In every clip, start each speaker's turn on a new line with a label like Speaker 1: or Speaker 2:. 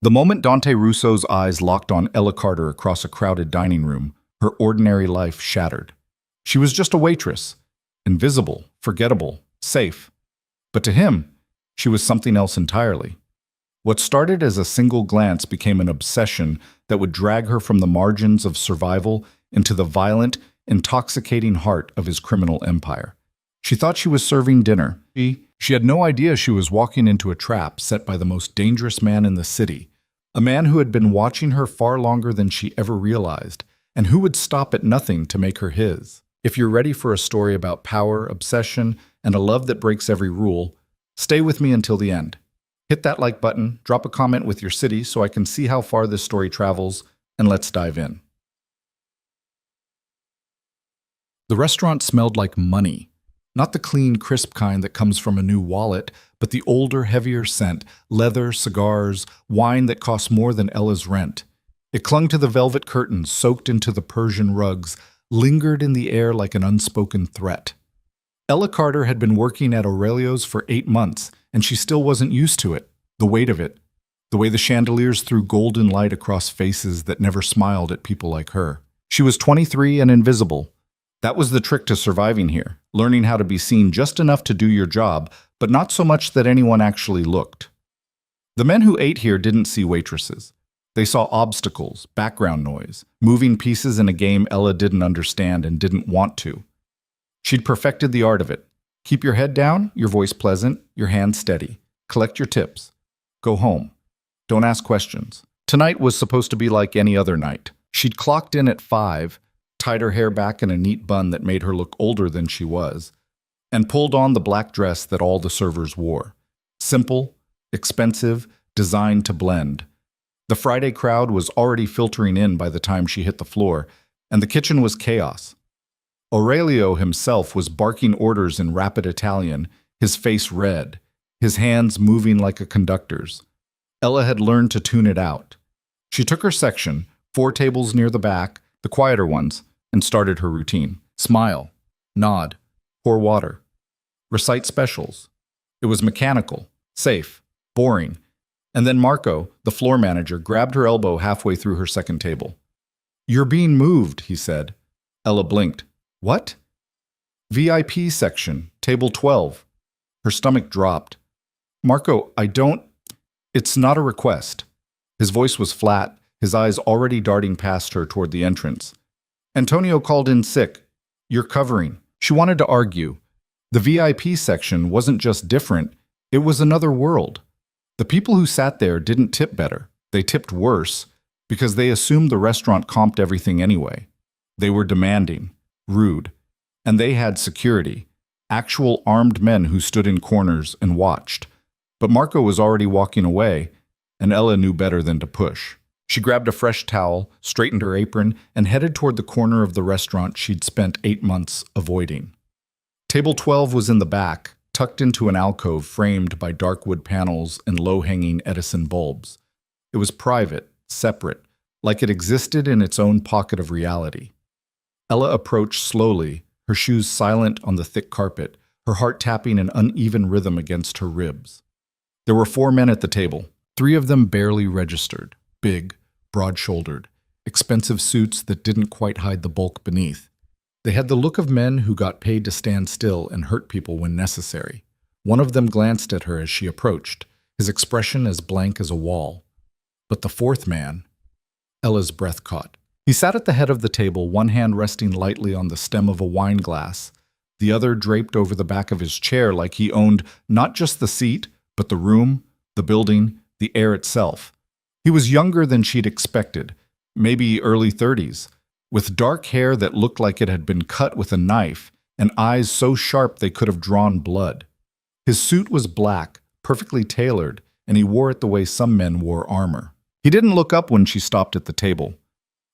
Speaker 1: The moment Dante Russo's eyes locked on Ella Carter across a crowded dining room, her ordinary life shattered. She was just a waitress, invisible, forgettable, safe. But to him, she was something else entirely. What started as a single glance became an obsession that would drag her from the margins of survival into the violent, intoxicating heart of his criminal empire. She thought she was serving dinner. She had no idea she was walking into a trap set by the most dangerous man in the city, a man who had been watching her far longer than she ever realized, and who would stop at nothing to make her his. If you're ready for a story about power, obsession, and a love that breaks every rule, stay with me until the end. Hit that like button, drop a comment with your city so I can see how far this story travels, and let's dive in. The restaurant smelled like money. Not the clean, crisp kind that comes from a new wallet, but the older, heavier scent, leather, cigars, wine that cost more than Ella's rent. It clung to the velvet curtains, soaked into the Persian rugs, lingered in the air like an unspoken threat. Ella Carter had been working at Aurelio's for 8 months, and she still wasn't used to it, the weight of it, the way the chandeliers threw golden light across faces that never smiled at people like her. She was 23 and invisible. That was the trick to surviving here, learning how to be seen just enough to do your job, but not so much that anyone actually looked. The men who ate here didn't see waitresses. They saw obstacles, background noise, moving pieces in a game Ella didn't understand and didn't want to. She'd perfected the art of it. Keep your head down, your voice pleasant, your hands steady. Collect your tips. Go home. Don't ask questions. Tonight was supposed to be like any other night. She'd clocked in at 5, tied her hair back in a neat bun that made her look older than she was, and pulled on the black dress that all the servers wore. Simple, expensive, designed to blend. The Friday crowd was already filtering in by the time she hit the floor, and the kitchen was chaos. Aurelio himself was barking orders in rapid Italian, his face red, his hands moving like a conductor's. Ella had learned to tune it out. She took her section, 4 tables near the back, the quieter ones, and started her routine. Smile, nod, pour water, recite specials. It was mechanical, safe, boring. And then Marco, the floor manager, grabbed her elbow halfway through her second table. "You're being moved," he said. Ella blinked. "What?" "VIP section, table 12. Her stomach dropped. "Marco, it's not a request." His voice was flat, his eyes already darting past her toward the entrance. "Antonio called in sick. You're covering." She wanted to argue. The VIP section wasn't just different, it was another world. The people who sat there didn't tip better. They tipped worse, because they assumed the restaurant comped everything anyway. They were demanding, rude, and they had security, actual armed men who stood in corners and watched. But Marco was already walking away, and Ella knew better than to push. She grabbed a fresh towel, straightened her apron, and headed toward the corner of the restaurant she'd spent 8 months avoiding. Table 12 was in the back, tucked into an alcove framed by dark wood panels and low-hanging Edison bulbs. It was private, separate, like it existed in its own pocket of reality. Ella approached slowly, her shoes silent on the thick carpet, her heart tapping an uneven rhythm against her ribs. There were 4 men at the table, 3 of them barely registered, big, broad-shouldered, expensive suits that didn't quite hide the bulk beneath. They had the look of men who got paid to stand still and hurt people when necessary. One of them glanced at her as she approached, his expression as blank as a wall. But the 4th man, Ella's breath caught. He sat at the head of the table, one hand resting lightly on the stem of a wine glass, the other draped over the back of his chair like he owned not just the seat, but the room, the building, the air itself. He was younger than she'd expected, maybe early 30s, with dark hair that looked like it had been cut with a knife, and eyes so sharp they could have drawn blood. His suit was black, perfectly tailored, and he wore it the way some men wore armor. He didn't look up when she stopped at the table.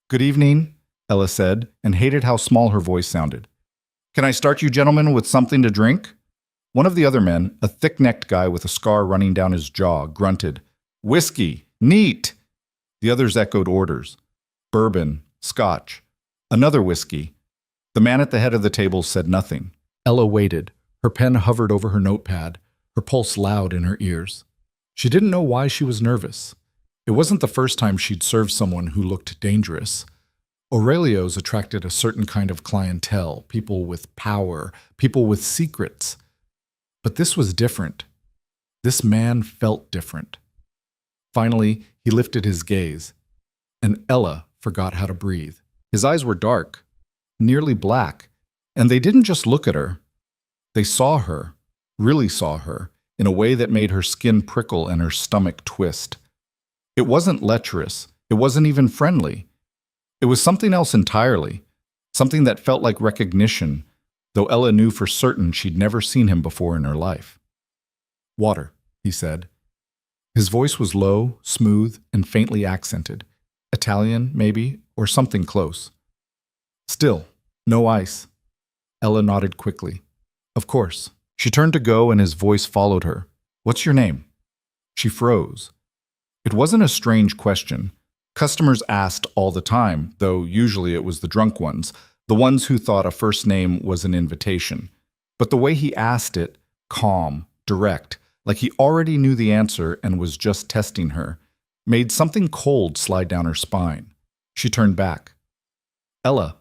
Speaker 1: "Good evening," Ella said, and hated how small her voice sounded. "Can I start you gentlemen with something to drink?" One of the other men, a thick-necked guy with a scar running down his jaw, grunted, "Whiskey! Neat!" The others echoed orders. Bourbon, scotch, another whiskey. The man at the head of the table said nothing. Ella waited. Her pen hovered over her notepad, her pulse loud in her ears. She didn't know why she was nervous. It wasn't the first time she'd served someone who looked dangerous. Aurelio's attracted a certain kind of clientele, people with power, people with secrets. But this was different. This man felt different. Finally, he lifted his gaze, and Ella forgot how to breathe. His eyes were dark, nearly black, and they didn't just look at her. They saw her, really saw her, in a way that made her skin prickle and her stomach twist. It wasn't lecherous. It wasn't even friendly. It was something else entirely, something that felt like recognition, though Ella knew for certain she'd never seen him before in her life. "Water," he said. His voice was low, smooth, and faintly accented. Italian, maybe, or something close. "Still, no ice." Ella nodded quickly. "Of course." She turned to go and his voice followed her. "What's your name?" She froze. It wasn't a strange question. Customers asked all the time, though usually it was the drunk ones, the ones who thought a first name was an invitation. But the way he asked it, calm, direct, like he already knew the answer and was just testing her, made something cold slide down her spine. She turned back. "Ella."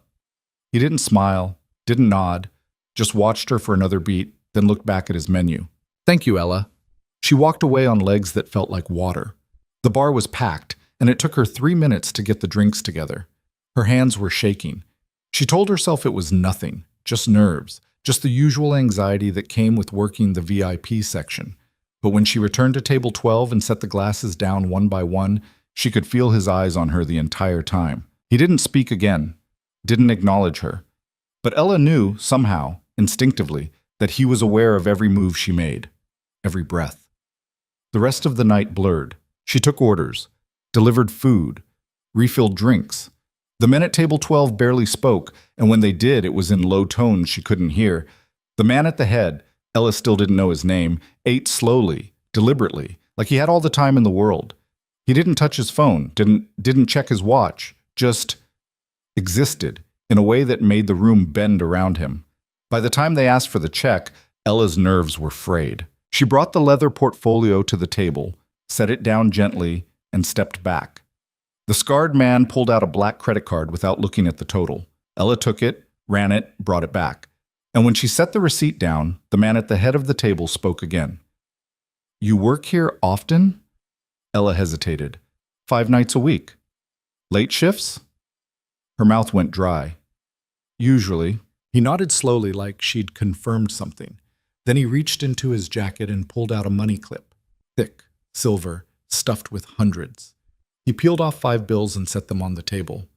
Speaker 1: He didn't smile, didn't nod, just watched her for another beat, then looked back at his menu. "Thank you, Ella." She walked away on legs that felt like water. The bar was packed, and it took her 3 minutes to get the drinks together. Her hands were shaking. She told herself it was nothing, just nerves, just the usual anxiety that came with working the VIP section. But when she returned to table 12 and set the glasses down one by one, she could feel his eyes on her the entire time. He didn't speak again, didn't acknowledge her. But Ella knew, somehow, instinctively, that he was aware of every move she made, every breath. The rest of the night blurred. She took orders, delivered food, refilled drinks. The men at table 12 barely spoke, and when they did, it was in low tones she couldn't hear. The man at the head, Ella still didn't know his name, ate slowly, deliberately, like he had all the time in the world. He didn't touch his phone, didn't check his watch, just existed in a way that made the room bend around him. By the time they asked for the check, Ella's nerves were frayed. She brought the leather portfolio to the table, set it down gently, and stepped back. The scarred man pulled out a black credit card without looking at the total. Ella took it, ran it, brought it back. And when she set the receipt down, the man at the head of the table spoke again. "You work here often?" Ella hesitated. 5 nights a week. "Late shifts?" Her mouth went dry. "Usually." He nodded slowly like she'd confirmed something. Then he reached into his jacket and pulled out a money clip. Thick, silver, stuffed with hundreds. He peeled off 5 bills and set them on the table.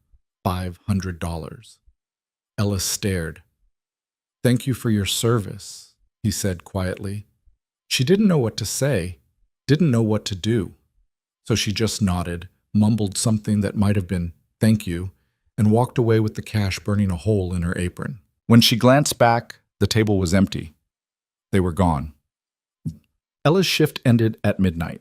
Speaker 1: $500. Ella stared. "Thank you for your service," he said quietly. She didn't know what to say, didn't know what to do. So she just nodded, mumbled something that might have been "thank you," and walked away with the cash burning a hole in her apron. When she glanced back, the table was empty. They were gone. Ella's shift ended at midnight.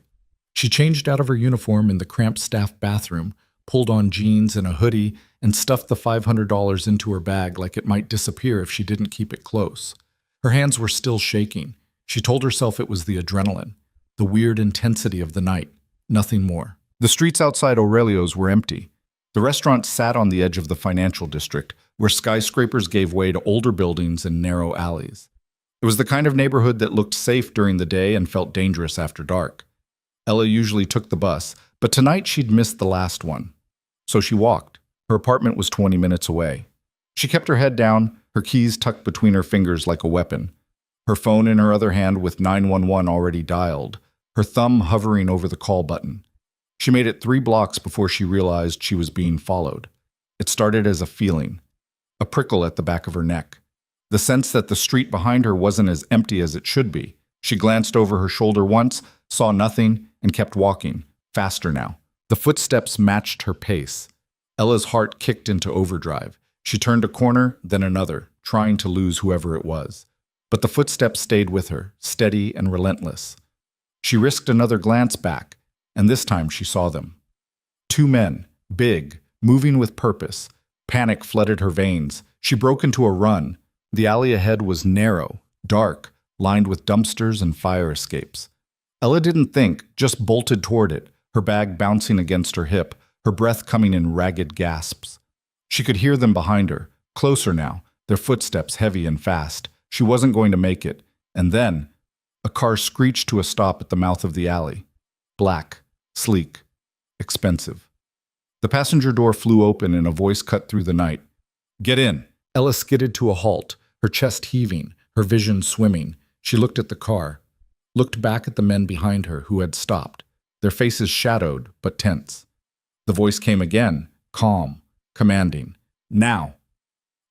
Speaker 1: She changed out of her uniform in the cramped staff bathroom, pulled on jeans and a hoodie, and stuffed the $500 into her bag like it might disappear if she didn't keep it close. Her hands were still shaking. She told herself it was the adrenaline, the weird intensity of the night, nothing more. The streets outside Aurelio's were empty. The restaurant sat on the edge of the financial district, where skyscrapers gave way to older buildings and narrow alleys. It was the kind of neighborhood that looked safe during the day and felt dangerous after dark. Ella usually took the bus, but tonight she'd missed the last one. So she walked. Her apartment was 20 minutes away. She kept her head down, her keys tucked between her fingers like a weapon. Her phone in her other hand with 911 already dialed, her thumb hovering over the call button. She made it 3 blocks before she realized she was being followed. It started as a feeling, a prickle at the back of her neck. The sense that the street behind her wasn't as empty as it should be. She glanced over her shoulder once, saw nothing, and kept walking, faster now. The footsteps matched her pace. Ella's heart kicked into overdrive. She turned a corner, then another, trying to lose whoever it was. But the footsteps stayed with her, steady and relentless. She risked another glance back, and this time she saw them. 2 men, big, moving with purpose. Panic flooded her veins. She broke into a run. The alley ahead was narrow, dark, lined with dumpsters and fire escapes. Ella didn't think, just bolted toward it, her bag bouncing against her hip, her breath coming in ragged gasps. She could hear them behind her, closer now, their footsteps heavy and fast. She wasn't going to make it. And then, a car screeched to a stop at the mouth of the alley. Black, sleek, expensive. The passenger door flew open and a voice cut through the night. "Get in." Ella skidded to a halt, her chest heaving, her vision swimming. She looked at the car, looked back at the men behind her who had stopped, their faces shadowed but tense. The voice came again, calm, commanding. "Now."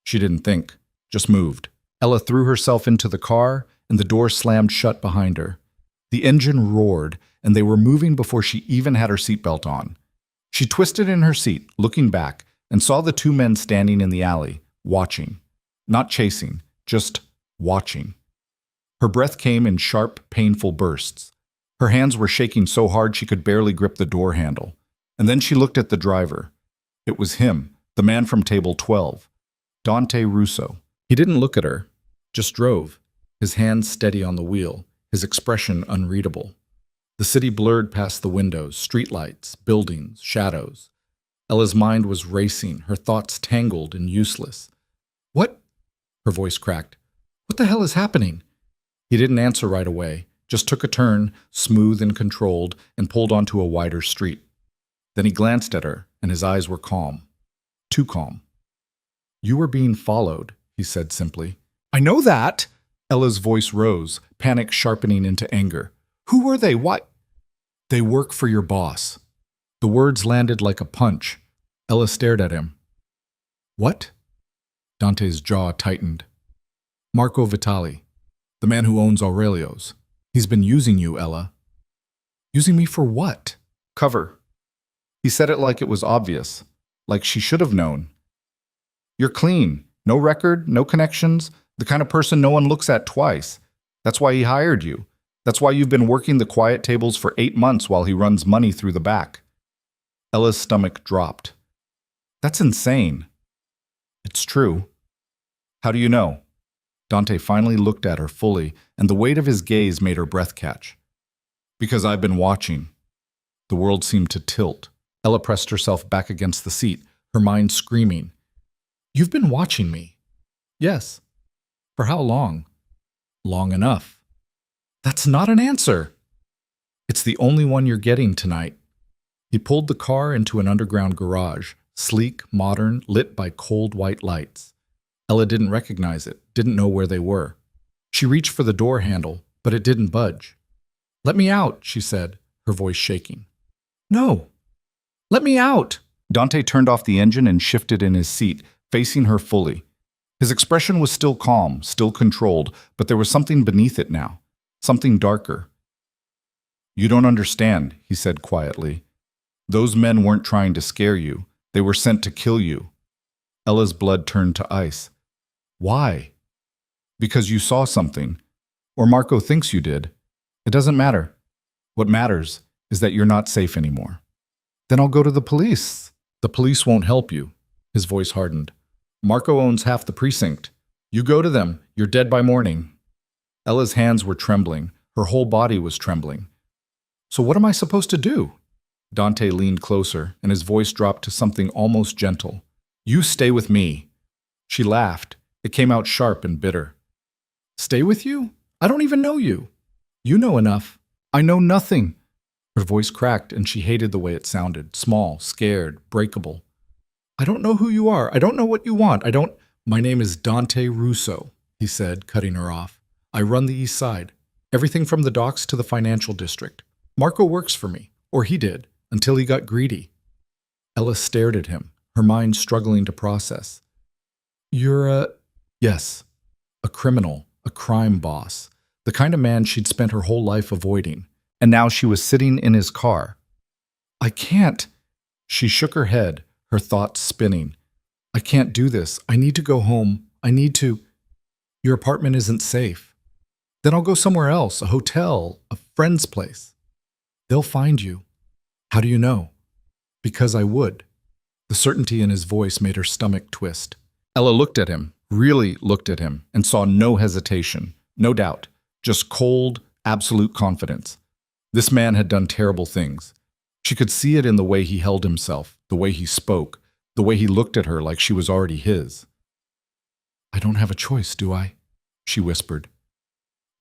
Speaker 1: She didn't think, just moved. Ella threw herself into the car, and the door slammed shut behind her. The engine roared, and they were moving before she even had her seatbelt on. She twisted in her seat, looking back, and saw the two men standing in the alley, watching. Not chasing, just watching. Her breath came in sharp, painful bursts. Her hands were shaking so hard she could barely grip the door handle. And then she looked at the driver. It was him, the man from table 12, Dante Russo. He didn't look at her, just drove, his hands steady on the wheel, his expression unreadable. The city blurred past the windows, streetlights, buildings, shadows. Ella's mind was racing, her thoughts tangled and useless. "What?" Her voice cracked. "What the hell is happening?" He didn't answer right away, just took a turn, smooth and controlled, and pulled onto a wider street. Then he glanced at her, and his eyes were calm. Too calm. "You were being followed," he said simply. "I know that!" Ella's voice rose, panic sharpening into anger. "Who were they? Why?" "They work for your boss." The words landed like a punch. Ella stared at him. "What?" Dante's jaw tightened. "Marco Vitali, the man who owns Aurelio's. He's been using you, Ella." "Using me for what?" "Cover." He said it like it was obvious, like she should have known. "You're clean. No record, no connections, the kind of person no one looks at twice. That's why he hired you. That's why you've been working the quiet tables for 8 months while he runs money through the back." Ella's stomach dropped. "That's insane." "It's true." "How do you know?" Dante finally looked at her fully, and the weight of his gaze made her breath catch. "Because I've been watching." The world seemed to tilt. Ella pressed herself back against the seat, her mind screaming. "You've been watching me." "Yes." "For how long?" "Long enough." "That's not an answer." "It's the only one you're getting tonight." He pulled the car into an underground garage, sleek, modern, lit by cold white lights. Ella didn't recognize it, didn't know where they were. She reached for the door handle, but it didn't budge. "Let me out," she said, her voice shaking. "No. Let me out." Dante turned off the engine and shifted in his seat, facing her fully. His expression was still calm, still controlled, but there was something beneath it now, something darker. "You don't understand," he said quietly. "Those men weren't trying to scare you. They were sent to kill you." Ella's blood turned to ice. "Why?" "Because you saw something. Or Marco thinks you did. It doesn't matter. What matters is that you're not safe anymore." "Then I'll go to the police." "The police won't help you." His voice hardened. "Marco owns half the precinct. You go to them, you're dead by morning." Ella's hands were trembling. Her whole body was trembling. "So what am I supposed to do?" Dante leaned closer, and his voice dropped to something almost gentle. "You stay with me." She laughed. It came out sharp and bitter. "Stay with you? I don't even know you." "You know enough." "I know nothing." Her voice cracked, and she hated the way it sounded. Small, scared, breakable. "I don't know who you are. I don't know what you want. I don't—" "My name is Dante Russo," he said, cutting her off. "I run the East Side. Everything from the docks to the financial district. Marco works for me. Or he did, until he got greedy." Ella stared at him, her mind struggling to process. "You're a—" "Yes. A criminal, a crime boss. The kind of man she'd spent her whole life avoiding. And now she was sitting in his car. "I can't." She shook her head, her thoughts spinning. "I can't do this. I need to go home. I need to—" "Your apartment isn't safe." "Then I'll go somewhere else, a hotel, a friend's place." "They'll find you." "How do you know?" "Because I would." The certainty in his voice made her stomach twist. Ella looked at him, really looked at him, and saw no hesitation, no doubt, just cold, absolute confidence. This man had done terrible things. She could see it in the way he held himself, the way he spoke, the way he looked at her like she was already his. "I don't have a choice, do I?" she whispered.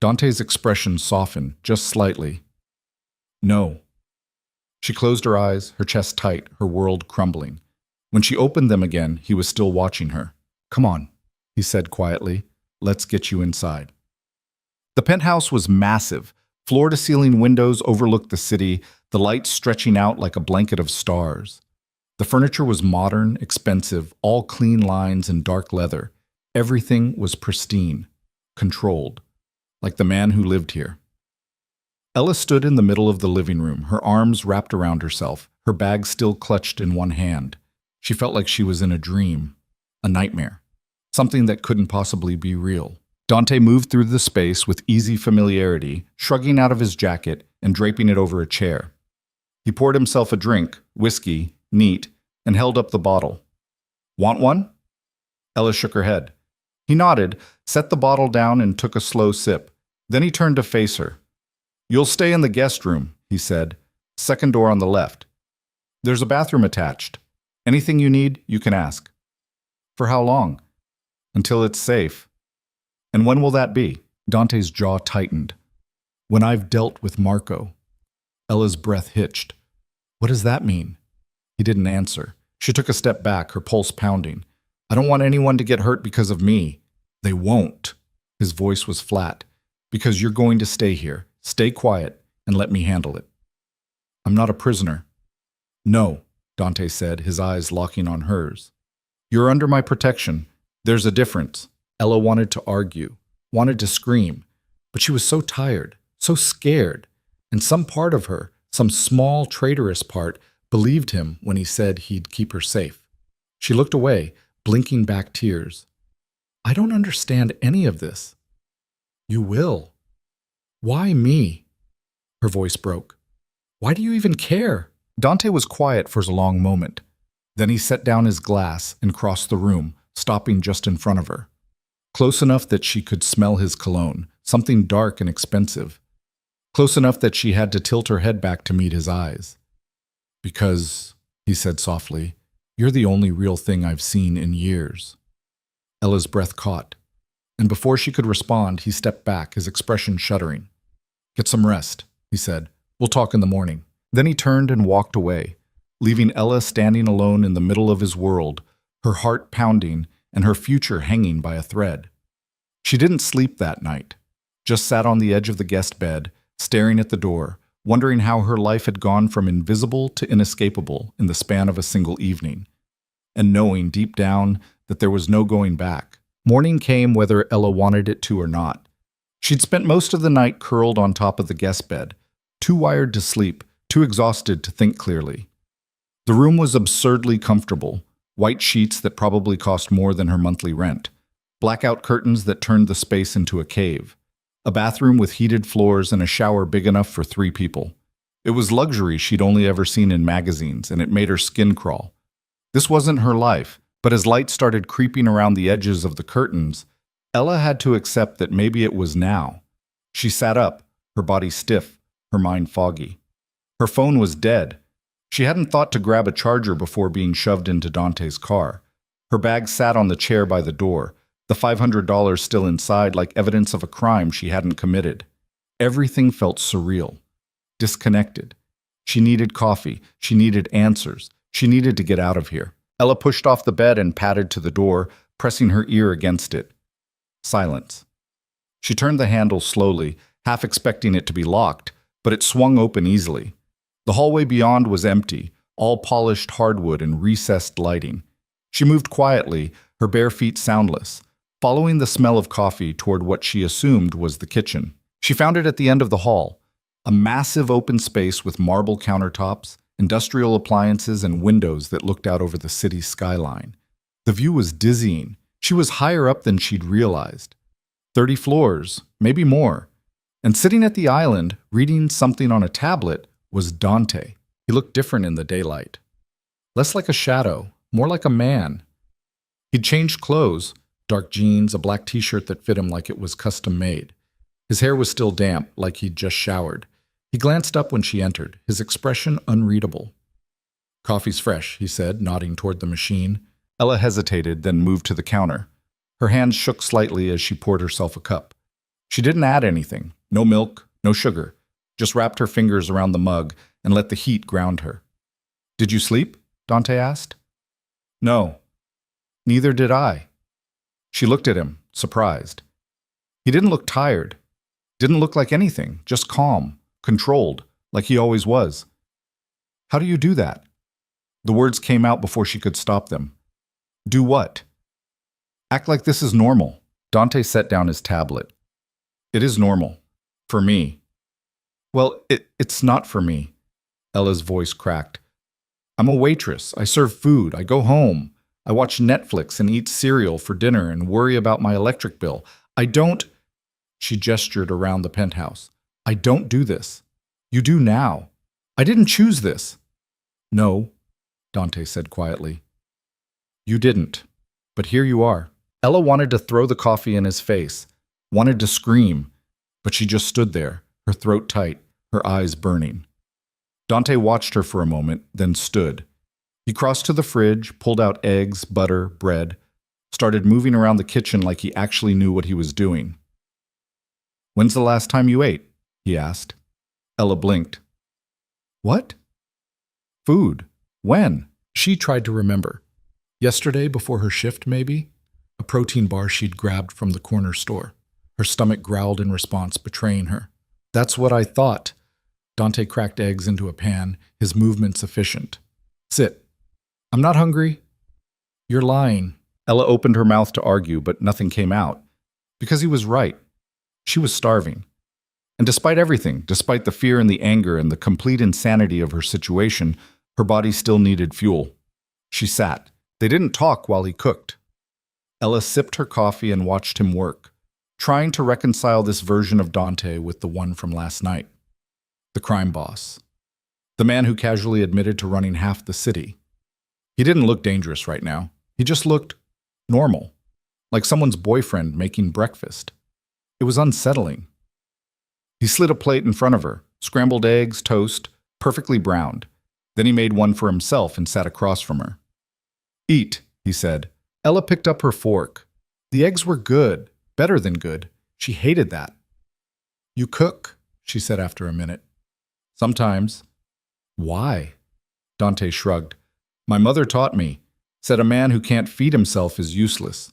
Speaker 1: Dante's expression softened, just slightly. "No." She closed her eyes, her chest tight, her world crumbling. When she opened them again, he was still watching her. "Come on," he said quietly. "Let's get you inside." The penthouse was massive. Floor-to-ceiling windows overlooked the city, the lights stretching out like a blanket of stars. The furniture was modern, expensive, all clean lines and dark leather. Everything was pristine, controlled, like the man who lived here. Ella stood in the middle of the living room, her arms wrapped around herself, her bag still clutched in one hand. She felt like she was in a dream, a nightmare, something that couldn't possibly be real. Dante moved through the space with easy familiarity, shrugging out of his jacket and draping it over a chair. He poured himself a drink, whiskey, neat, and held up the bottle. "Want one?" Ella shook her head. He nodded, set the bottle down, and took a slow sip. Then he turned to face her. "You'll stay in the guest room," he said. "Second door on the left. There's a bathroom attached. Anything you need, you can ask." "For how long?" "Until it's safe." "And when will that be?" Dante's jaw tightened. "When I've dealt with Marco." Ella's breath hitched. "What does that mean?" He didn't answer. She took a step back, her pulse pounding. "I don't want anyone to get hurt because of me." "They won't." His voice was flat. "Because you're going to stay here. Stay quiet and let me handle it." "I'm not a prisoner." "No," Dante said, his eyes locking on hers. "You're under my protection. There's a difference." Ella wanted to argue, wanted to scream, but she was so tired, so scared, and some part of her, some small traitorous part, believed him when he said he'd keep her safe. She looked away, blinking back tears. "I don't understand any of this." "You will." "Why me?" Her voice broke. "Why do you even care?" Dante was quiet for a long moment. Then he set down his glass and crossed the room, stopping just in front of her. Close enough that she could smell his cologne, something dark and expensive. Close enough that she had to tilt her head back to meet his eyes. "Because," he said softly, "you're the only real thing I've seen in years." Ella's breath caught, and before she could respond, he stepped back, his expression shuddering. "Get some rest," he said. "We'll talk in the morning." Then he turned and walked away, leaving Ella standing alone in the middle of his world, her heart pounding and her future hanging by a thread. She didn't sleep that night, just sat on the edge of the guest bed, staring at the door, wondering how her life had gone from invisible to inescapable in the span of a single evening, and knowing deep down that there was no going back. Morning came whether Ella wanted it to or not. She'd spent most of the night curled on top of the guest bed, too wired to sleep, too exhausted to think clearly. The room was absurdly comfortable, white sheets that probably cost more than her monthly rent, blackout curtains that turned the space into a cave, a bathroom with heated floors and a shower big enough for 3 people. It was luxury she'd only ever seen in magazines, and it made her skin crawl. This wasn't her life, but as light started creeping around the edges of the curtains, Ella had to accept that maybe it was now. She sat up, her body stiff, her mind foggy. Her phone was dead. She hadn't thought to grab a charger before being shoved into Dante's car. Her bag sat on the chair by the door, the $500 still inside like evidence of a crime she hadn't committed. Everything felt surreal, disconnected. She needed coffee. She needed answers. She needed to get out of here. Ella pushed off the bed and padded to the door, pressing her ear against it. Silence. She turned the handle slowly, half expecting it to be locked, but it swung open easily. The hallway beyond was empty, all polished hardwood and recessed lighting. She moved quietly, her bare feet soundless, following the smell of coffee toward what she assumed was the kitchen. She found it at the end of the hall, a massive open space with marble countertops, industrial appliances, and windows that looked out over the city's skyline. The view was dizzying. She was higher up than she'd realized. 30 floors, maybe more. And sitting at the island, reading something on a tablet, was Dante. He looked different in the daylight. Less like a shadow, more like a man. He'd changed clothes, dark jeans, a black t-shirt that fit him like it was custom made. His hair was still damp, like he'd just showered. He glanced up when she entered, his expression unreadable. "Coffee's fresh," he said, nodding toward the machine. Ella hesitated, then moved to the counter. Her hands shook slightly as she poured herself a cup. She didn't add anything. No milk, no sugar. Just wrapped her fingers around the mug and let the heat ground her. "Did you sleep?" Dante asked. "No. Neither did I." She looked at him, surprised. He didn't look tired. Didn't look like anything, just calm, controlled, like he always was. "How do you do that?" The words came out before she could stop them. "Do what?" "Act like this is normal." Dante set down his tablet. "It is normal. For me." "Well, it's not for me." Ella's voice cracked. "I'm a waitress. I serve food. I go home. I watch Netflix and eat cereal for dinner and worry about my electric bill. I don't—" She gestured around the penthouse. "I don't do this. You do now. I didn't choose this." "No," Dante said quietly. "You didn't. But here you are." Ella wanted to throw the coffee in his face, wanted to scream, but she just stood there, her throat tight, her eyes burning. Dante watched her for a moment, then stood. He crossed to the fridge, pulled out eggs, butter, bread, started moving around the kitchen like he actually knew what he was doing. "When's the last time you ate?" he asked. Ella blinked. "What?" "Food. When?" She tried to remember. Yesterday before her shift, maybe? A protein bar she'd grabbed from the corner store. Her stomach growled in response, betraying her. "That's what I thought." Dante cracked eggs into a pan, his movements efficient. "Sit." "I'm not hungry." "You're lying." Ella opened her mouth to argue, but nothing came out. Because he was right. She was starving. And despite everything, despite the fear and the anger and the complete insanity of her situation, her body still needed fuel. She sat. They didn't talk while he cooked. Ella sipped her coffee and watched him work, trying to reconcile this version of Dante with the one from last night. The crime boss. The man who casually admitted to running half the city. He didn't look dangerous right now. He just looked normal, like someone's boyfriend making breakfast. It was unsettling. He slid a plate in front of her, scrambled eggs, toast, perfectly browned. Then he made one for himself and sat across from her. "Eat," he said. Ella picked up her fork. The eggs were good, better than good. She hated that. "You cook," she said after a minute. "Sometimes." "Why?" Dante shrugged. "My mother taught me, said a man who can't feed himself is useless."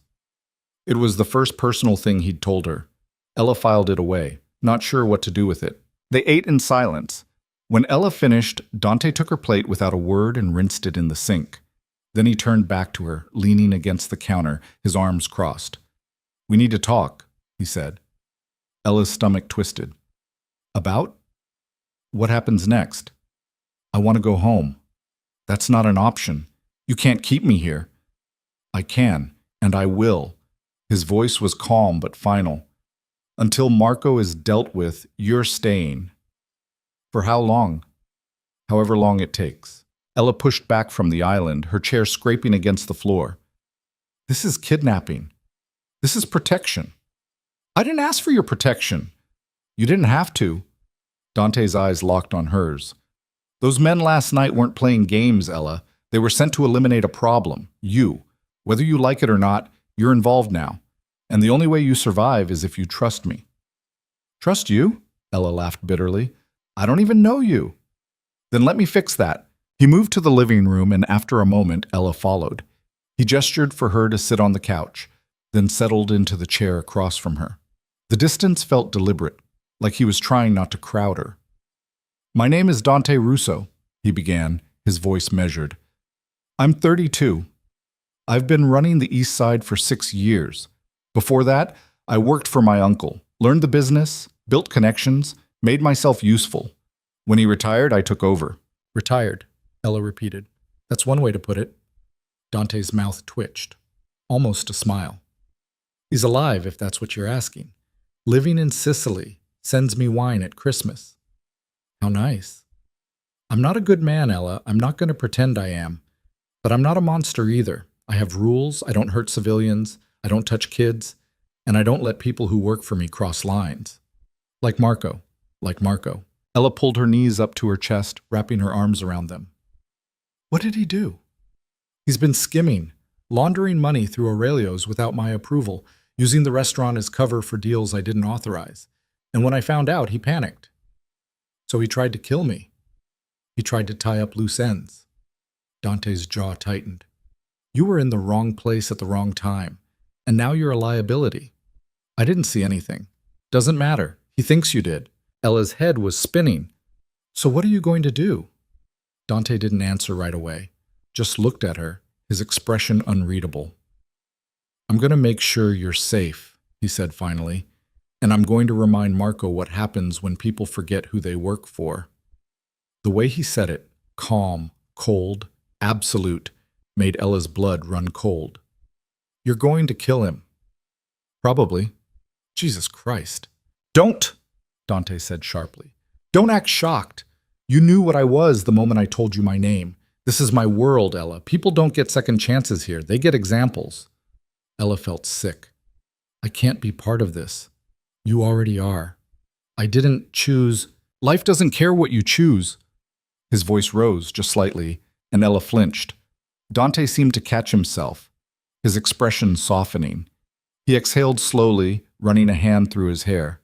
Speaker 1: It was the first personal thing he'd told her. Ella filed it away, not sure what to do with it. They ate in silence. When Ella finished, Dante took her plate without a word and rinsed it in the sink. Then he turned back to her, leaning against the counter, his arms crossed. "We need to talk," he said. Ella's stomach twisted. "About? What happens next?" "I want to go home." "That's not an option. You can't keep me here." "I can, and I will." His voice was calm but final. "Until Marco is dealt with, you're staying." "For how long?" "However long it takes." Ella pushed back from the island, her chair scraping against the floor. "This is kidnapping. This is protection." "I didn't ask for your protection." "You didn't have to." Dante's eyes locked on hers. "Those men last night weren't playing games, Ella. They were sent to eliminate a problem. You. Whether you like it or not, you're involved now. And the only way you survive is if you trust me." "Trust you?" Ella laughed bitterly. "I don't even know you." "Then let me fix that." He moved to the living room, and after a moment, Ella followed. He gestured for her to sit on the couch, then settled into the chair across from her. The distance felt deliberate, like he was trying not to crowd her. "My name is Dante Russo," he began, his voice measured. "I'm 32. I've been running the East Side for 6 years. Before that, I worked for my uncle, learned the business, built connections, made myself useful. When he retired, I took over." "Retired," Ella repeated. "That's one way to put it." Dante's mouth twitched. Almost a smile. "He's alive, if that's what you're asking. Living in Sicily, sends me wine at Christmas." "How nice." "I'm not a good man, Ella. I'm not going to pretend I am. But I'm not a monster either. I have rules. I don't hurt civilians. I don't touch kids. And I don't let people who work for me cross lines. Like Marco. Like Marco." Ella pulled her knees up to her chest, wrapping her arms around them. What did he do? He's been skimming, laundering money through Aurelio's without my approval, using the restaurant as cover for deals I didn't authorize. And when I found out, he panicked. So he tried to kill me. He tried to tie up loose ends. Dante's jaw tightened. You were in the wrong place at the wrong time, and now you're a liability. I didn't see anything. Doesn't matter. He thinks you did. Ella's head was spinning. So what are you going to do? Dante didn't answer right away, just looked at her, his expression unreadable. I'm going to make sure you're safe, he said finally, and I'm going to remind Marco what happens when people forget who they work for. The way he said it, calm, cold, absolute, made Ella's blood run cold. You're going to kill him. Probably. Jesus Christ. Don't, Dante said sharply. Don't act shocked. You knew what I was the moment I told you my name. This is my world, Ella. People don't get second chances here. They get examples. Ella felt sick. I can't be part of this. You already are. I didn't choose. Life doesn't care what you choose. His voice rose just slightly, and Ella flinched. Dante seemed to catch himself, his expression softening. He exhaled slowly, running a hand through his hair.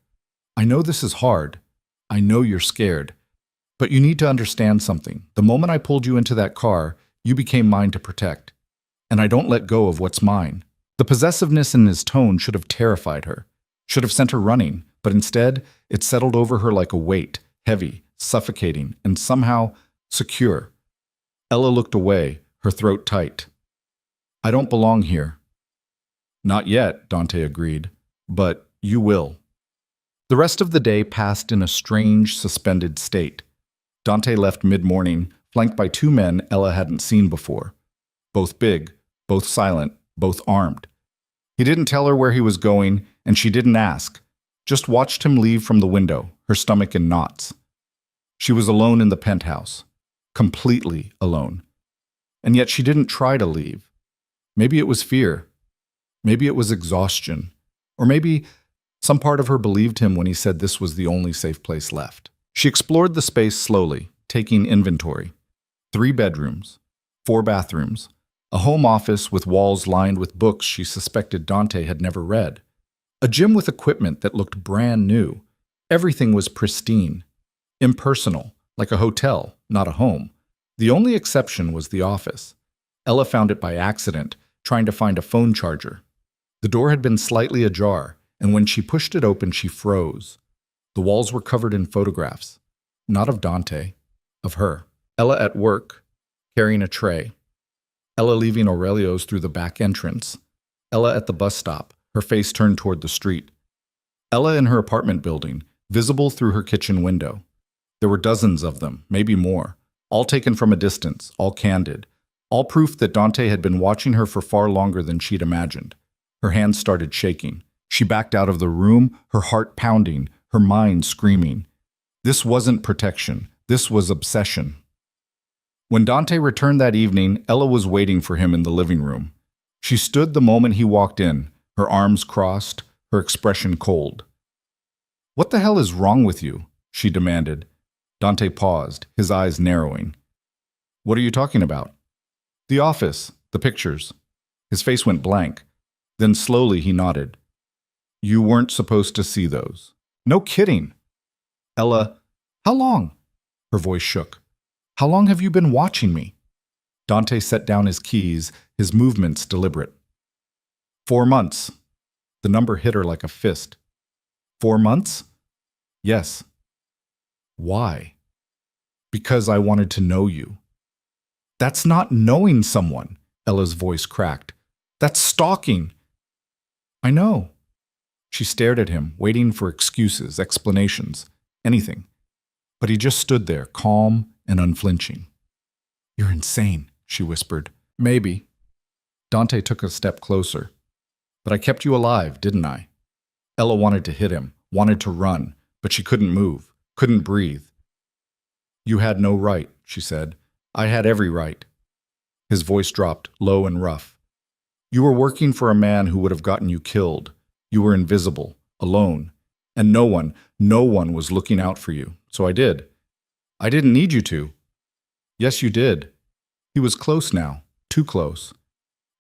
Speaker 1: I know this is hard. I know you're scared. But you need to understand something. The moment I pulled you into that car, you became mine to protect. And I don't let go of what's mine. The possessiveness in his tone should have terrified her, should have sent her running, but instead, it settled over her like a weight, heavy, suffocating, and somehow secure. Ella looked away, her throat tight. I don't belong here. Not yet, Dante agreed, but you will. The rest of the day passed in a strange, suspended state. Dante left mid-morning, flanked by two men Ella hadn't seen before. Both big, both silent, both armed. He didn't tell her where he was going, and she didn't ask. Just watched him leave from the window, her stomach in knots. She was alone in the penthouse. Completely alone. And yet she didn't try to leave. Maybe it was fear. Maybe it was exhaustion. Or maybe some part of her believed him when he said this was the only safe place left. She explored the space slowly, taking inventory. 3 bedrooms, 4 bathrooms, a home office with walls lined with books she suspected Dante had never read, a gym with equipment that looked brand new. Everything was pristine, impersonal, like a hotel, not a home. The only exception was the office. Ella found it by accident, trying to find a phone charger. The door had been slightly ajar, and when she pushed it open, she froze. The walls were covered in photographs, not of Dante, of her. Ella at work, carrying a tray. Ella leaving Aurelio's through the back entrance. Ella at the bus stop, her face turned toward the street. Ella in her apartment building, visible through her kitchen window. There were dozens of them, maybe more, all taken from a distance, all candid, all proof that Dante had been watching her for far longer than she'd imagined. Her hands started shaking. She backed out of the room, her heart pounding, her mind screaming. This wasn't protection. This was obsession. When Dante returned that evening, Ella was waiting for him in the living room. She stood the moment he walked in, her arms crossed, her expression cold. What the hell is wrong with you? She demanded. Dante paused, his eyes narrowing. What are you talking about? The office, the pictures. His face went blank. Then slowly he nodded. You weren't supposed to see those. No kidding. Ella, how long? Her voice shook. How long have you been watching me? Dante set down his keys, his movements deliberate. 4 months. The number hit her like a fist. 4 months? Yes. Why? Because I wanted to know you. That's not knowing someone, Ella's voice cracked. That's stalking. I know. She stared at him, waiting for excuses, explanations, anything. But he just stood there, calm and unflinching. You're insane, she whispered. Maybe. Dante took a step closer. But I kept you alive, didn't I? Ella wanted to hit him, wanted to run, but she couldn't move, couldn't breathe. You had no right, she said. I had every right. His voice dropped, low and rough. You were working for a man who would have gotten you killed. You were invisible, alone, and no one was looking out for you. So I did. I didn't need you to. Yes, you did. He was close now, too close.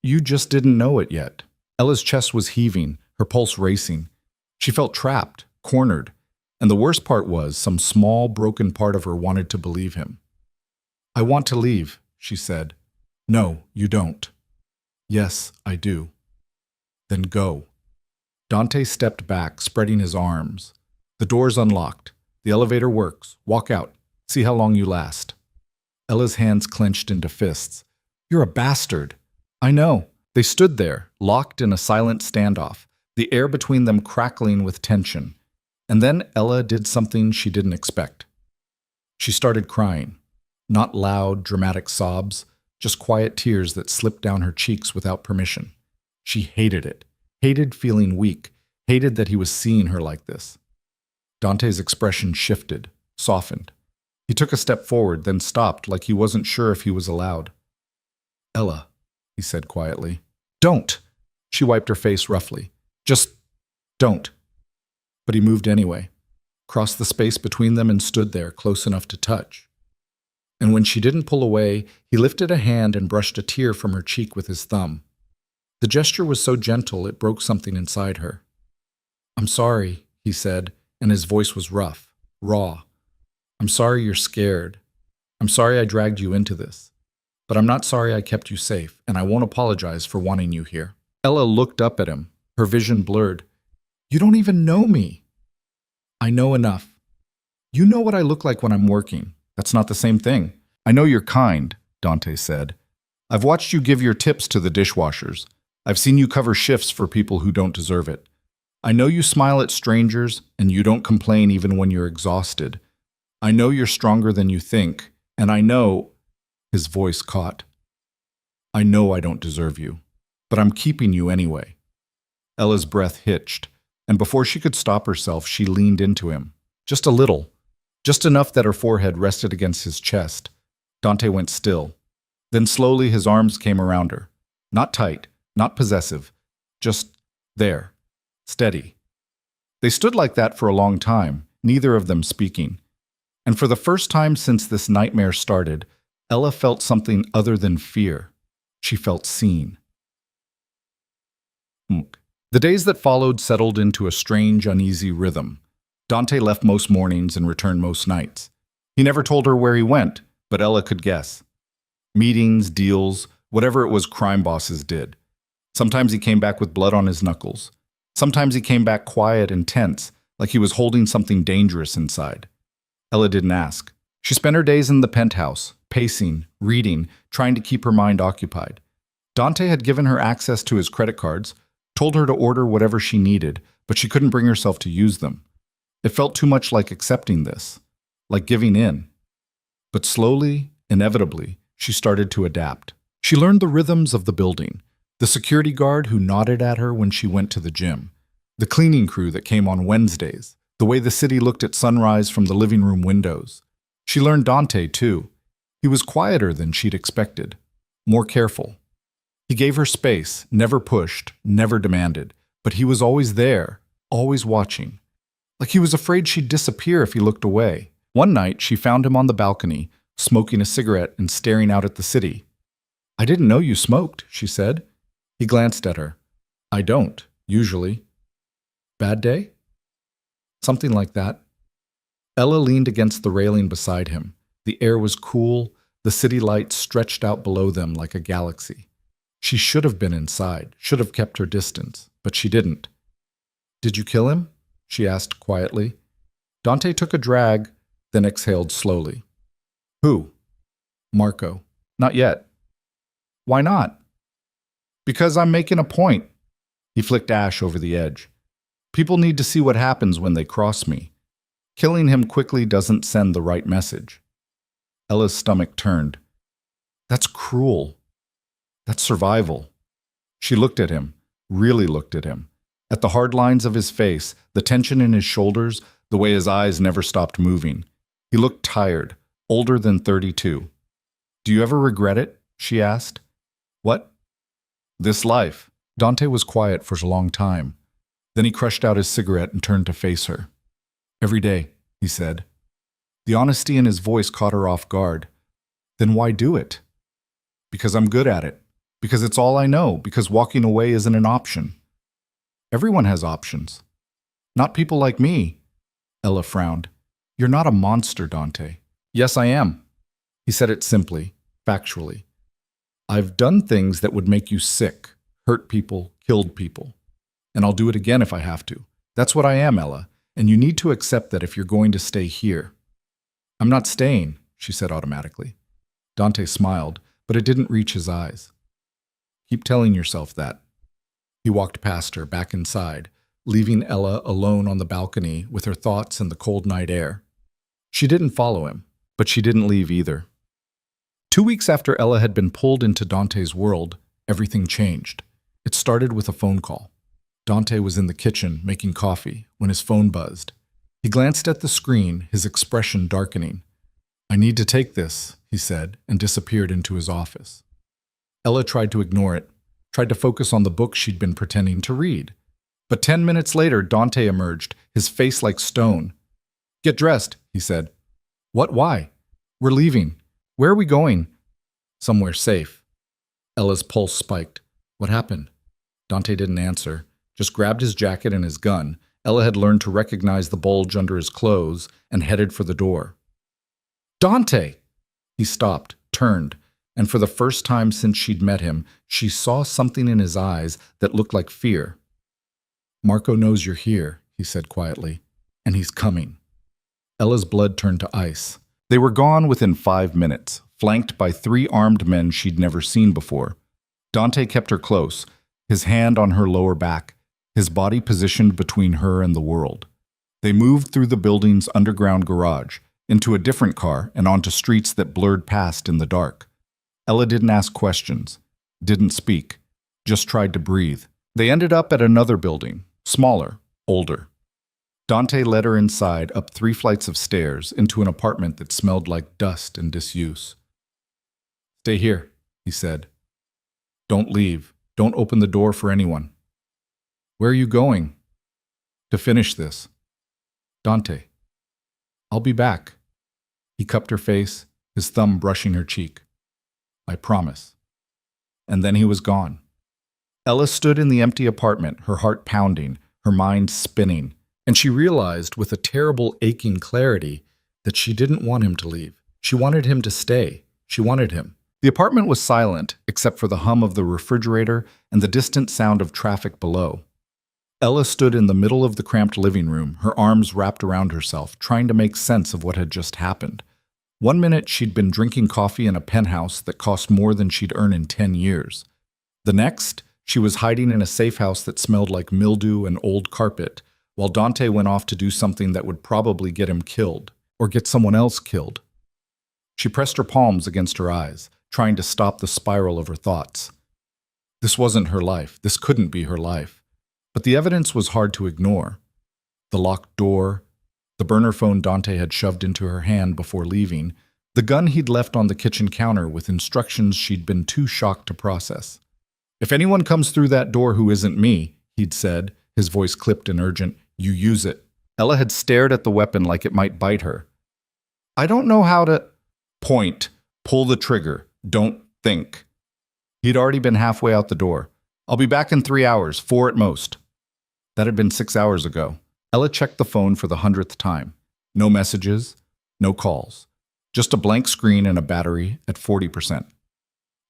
Speaker 1: You just didn't know it yet. Ella's chest was heaving, her pulse racing. She felt trapped, cornered, and the worst part was some small, broken part of her wanted to believe him. I want to leave, she said. No, you don't. Yes, I do. Then go. Dante stepped back, spreading his arms. The door's unlocked. The elevator works. Walk out. See how long you last. Ella's hands clenched into fists. You're a bastard. I know. They stood there, locked in a silent standoff, the air between them crackling with tension. And then Ella did something she didn't expect. She started crying. Not loud, dramatic sobs, just quiet tears that slipped down her cheeks without permission. She hated it, hated feeling weak, hated that he was seeing her like this. Dante's expression shifted, softened. He took a step forward, then stopped like he wasn't sure if he was allowed. Ella, he said quietly. Don't! She wiped her face roughly. Just don't. But he moved anyway, crossed the space between them and stood there, close enough to touch. And when she didn't pull away, he lifted a hand and brushed a tear from her cheek with his thumb. The gesture was so gentle it broke something inside her. I'm sorry, he said, and his voice was rough, raw. I'm sorry you're scared. I'm sorry I dragged you into this. But I'm not sorry I kept you safe, and I won't apologize for wanting you here. Ella looked up at him, her vision blurred. You don't even know me. I know enough. You know what I look like when I'm working. That's not the same thing. I know you're kind, Dante said. I've watched you give your tips to the dishwashers. I've seen you cover shifts for people who don't deserve it. I know you smile at strangers, and you don't complain even when you're exhausted. I know you're stronger than you think, and I know... His voice caught. I know I don't deserve you, but I'm keeping you anyway. Ella's breath hitched, and before she could stop herself, she leaned into him. Just a little. Just enough that her forehead rested against his chest. Dante went still. Then slowly his arms came around her. Not tight, not possessive. Just there. Steady. They stood like that for a long time, neither of them speaking. And for the first time since this nightmare started, Ella felt something other than fear. She felt seen. The days that followed settled into a strange, uneasy rhythm. Dante left most mornings and returned most nights. He never told her where he went, but Ella could guess. Meetings, deals, whatever it was crime bosses did. Sometimes he came back with blood on his knuckles. Sometimes he came back quiet and tense, like he was holding something dangerous inside. Ella didn't ask. She spent her days in the penthouse, pacing, reading, trying to keep her mind occupied. Dante had given her access to his credit cards, told her to order whatever she needed, but she couldn't bring herself to use them. It felt too much like accepting this, like giving in. But slowly, inevitably, she started to adapt. She learned the rhythms of the building, the security guard who nodded at her when she went to the gym, the cleaning crew that came on Wednesdays, the way the city looked at sunrise from the living room windows. She learned Dante, too. He was quieter than she'd expected, more careful. He gave her space, never pushed, never demanded, but he was always there, always watching. Like he was afraid she'd disappear if he looked away. One night, she found him on the balcony, smoking a cigarette and staring out at the city. I didn't know you smoked, she said. He glanced at her. I don't, usually. Bad day? Something like that. Ella leaned against the railing beside him. The air was cool, the city lights stretched out below them like a galaxy. She should have been inside, should have kept her distance, but she didn't. Did you kill him? She asked quietly. Dante took a drag, then exhaled slowly. Who? Marco. Not yet. Why not? Because I'm making a point. He flicked ash over the edge. People need to see what happens when they cross me. Killing him quickly doesn't send the right message. Ella's stomach turned. That's cruel. That's survival. She looked at him, really looked at him. At the hard lines of his face, the tension in his shoulders, the way his eyes never stopped moving. He looked tired, older than 32. Do you ever regret it? She asked. What? This life. Dante was quiet for a long time. Then he crushed out his cigarette and turned to face her. Every day, he said. The honesty in his voice caught her off guard. Then why do it? Because I'm good at it. Because it's all I know. Because walking away isn't an option. Everyone has options. Not people like me. Ella frowned. You're not a monster, Dante. Yes, I am. He said it simply, factually. I've done things that would make you sick, hurt people, killed people. And I'll do it again if I have to. That's what I am, Ella. And you need to accept that if you're going to stay here. I'm not staying, she said automatically. Dante smiled, but it didn't reach his eyes. Keep telling yourself that. He walked past her, back inside, leaving Ella alone on the balcony with her thoughts in the cold night air. She didn't follow him, but she didn't leave either. 2 weeks after Ella had been pulled into Dante's world, everything changed. It started with a phone call. Dante was in the kitchen making coffee when his phone buzzed. He glanced at the screen, his expression darkening. I need to take this, he said, and disappeared into his office. Ella tried to ignore it, tried to focus on the book she'd been pretending to read. But 10 minutes later, Dante emerged, his face like stone. Get dressed, he said. What? Why? We're leaving. Where are we going? Somewhere safe. Ella's pulse spiked. What happened? Dante didn't answer, just grabbed his jacket and his gun. Ella had learned to recognize the bulge under his clothes and headed for the door. Dante! He stopped, turned, and for the first time since she'd met him, she saw something in his eyes that looked like fear. Marco knows you're here, he said quietly, and he's coming. Ella's blood turned to ice. They were gone within 5 minutes, flanked by 3 armed men she'd never seen before. Dante kept her close, his hand on her lower back, his body positioned between her and the world. They moved through the building's underground garage, into a different car and onto streets that blurred past in the dark. Ella didn't ask questions, didn't speak, just tried to breathe. They ended up at another building, smaller, older. Dante led her inside, up 3 flights of stairs, into an apartment that smelled like dust and disuse. Stay here, he said. Don't leave. Don't open the door for anyone. Where are you going? To finish this. Dante. I'll be back. He cupped her face, his thumb brushing her cheek. I promise. And then he was gone. Ella stood in the empty apartment, her heart pounding, her mind spinning, and she realized with a terrible aching clarity that she didn't want him to leave. She wanted him to stay. She wanted him. The apartment was silent, except for the hum of the refrigerator and the distant sound of traffic below. Ella stood in the middle of the cramped living room, her arms wrapped around herself, trying to make sense of what had just happened. 1 minute, she'd been drinking coffee in a penthouse that cost more than she'd earned in 10 years. The next, she was hiding in a safe house that smelled like mildew and old carpet, while Dante went off to do something that would probably get him killed, or get someone else killed. She pressed her palms against her eyes, trying to stop the spiral of her thoughts. This wasn't her life. This couldn't be her life. But the evidence was hard to ignore. The locked door, the burner phone Dante had shoved into her hand before leaving, the gun he'd left on the kitchen counter with instructions she'd been too shocked to process. If anyone comes through that door who isn't me, he'd said, his voice clipped and urgent, you use it. Ella had stared at the weapon like it might bite her. I don't know how to... Point. Pull the trigger. Don't think. He'd already been halfway out the door. I'll be back in 3 hours, 4 at most. That had been 6 hours ago. Ella checked the phone for the 100th time. No messages, no calls. Just a blank screen and a battery at 40%.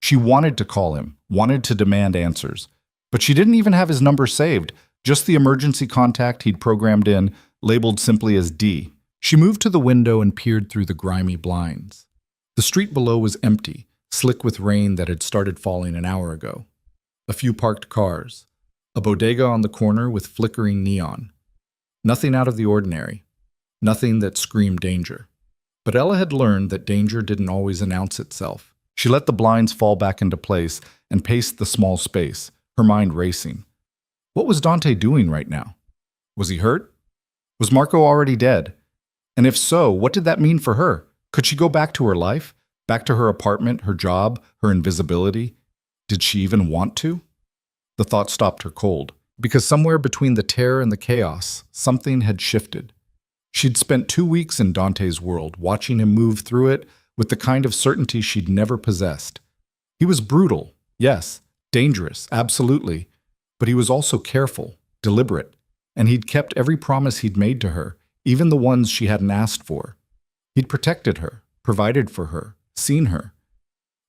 Speaker 1: She wanted to call him, wanted to demand answers. But she didn't even have his number saved, just the emergency contact he'd programmed in, labeled simply as D. She moved to the window and peered through the grimy blinds. The street below was empty, slick with rain that had started falling an hour ago. A few parked cars. A bodega on the corner with flickering neon. Nothing out of the ordinary. Nothing that screamed danger. But Ella had learned that danger didn't always announce itself. She let the blinds fall back into place and paced the small space, her mind racing. What was Dante doing right now? Was he hurt? Was Marco already dead? And if so, what did that mean for her? Could she go back to her life? Back to her apartment, her job, her invisibility? Did she even want to? The thought stopped her cold, because somewhere between the terror and the chaos, something had shifted. She'd spent 2 weeks in Dante's world, watching him move through it with the kind of certainty she'd never possessed. He was brutal, yes, dangerous, absolutely, but he was also careful, deliberate, and he'd kept every promise he'd made to her, even the ones she hadn't asked for. He'd protected her, provided for her, seen her.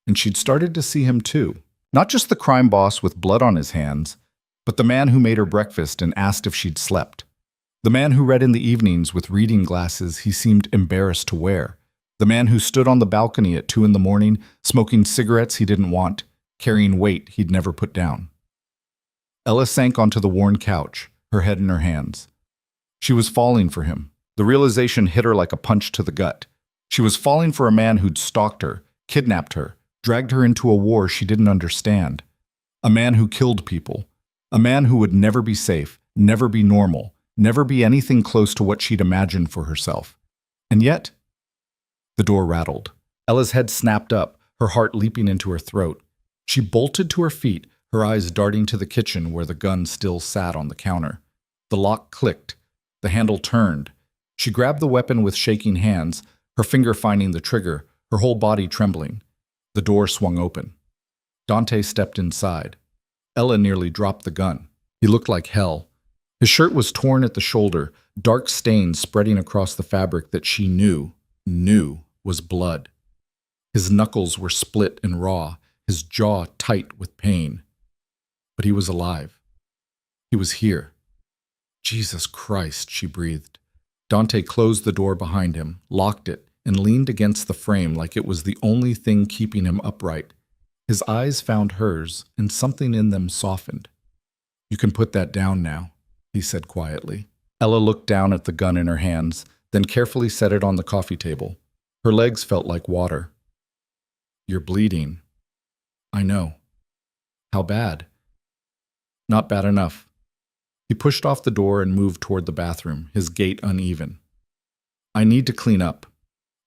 Speaker 1: And she'd started to see him too. Not just the crime boss with blood on his hands, but the man who made her breakfast and asked if she'd slept. The man who read in the evenings with reading glasses he seemed embarrassed to wear. The man who stood on the balcony at 2 a.m, smoking cigarettes he didn't want, carrying weight he'd never put down. Ella sank onto the worn couch, her head in her hands. She was falling for him. The realization hit her like a punch to the gut. She was falling for a man who'd stalked her, kidnapped her, dragged her into a war she didn't understand. A man who killed people. A man who would never be safe, never be normal, never be anything close to what she'd imagined for herself. And yet, the door rattled. Ella's head snapped up, her heart leaping into her throat. She bolted to her feet, her eyes darting to the kitchen where the gun still sat on the counter. The lock clicked. The handle turned. She grabbed the weapon with shaking hands, her finger finding the trigger, her whole body trembling. The door swung open. Dante stepped inside. Ella nearly dropped the gun. He looked like hell. His shirt was torn at the shoulder, dark stains spreading across the fabric that she knew was blood. His knuckles were split and raw, his jaw tight with pain. But he was alive. He was here. Jesus Christ, she breathed. Dante closed the door behind him, locked it, and leaned against the frame like it was the only thing keeping him upright. His eyes found hers, and something in them softened. "You can put that down now," he said quietly. Ella looked down at the gun in her hands, then carefully set it on the coffee table. Her legs felt like water. "You're bleeding." "I know." "How bad?" "Not bad enough." He pushed off the door and moved toward the bathroom, his gait uneven. "I need to clean up."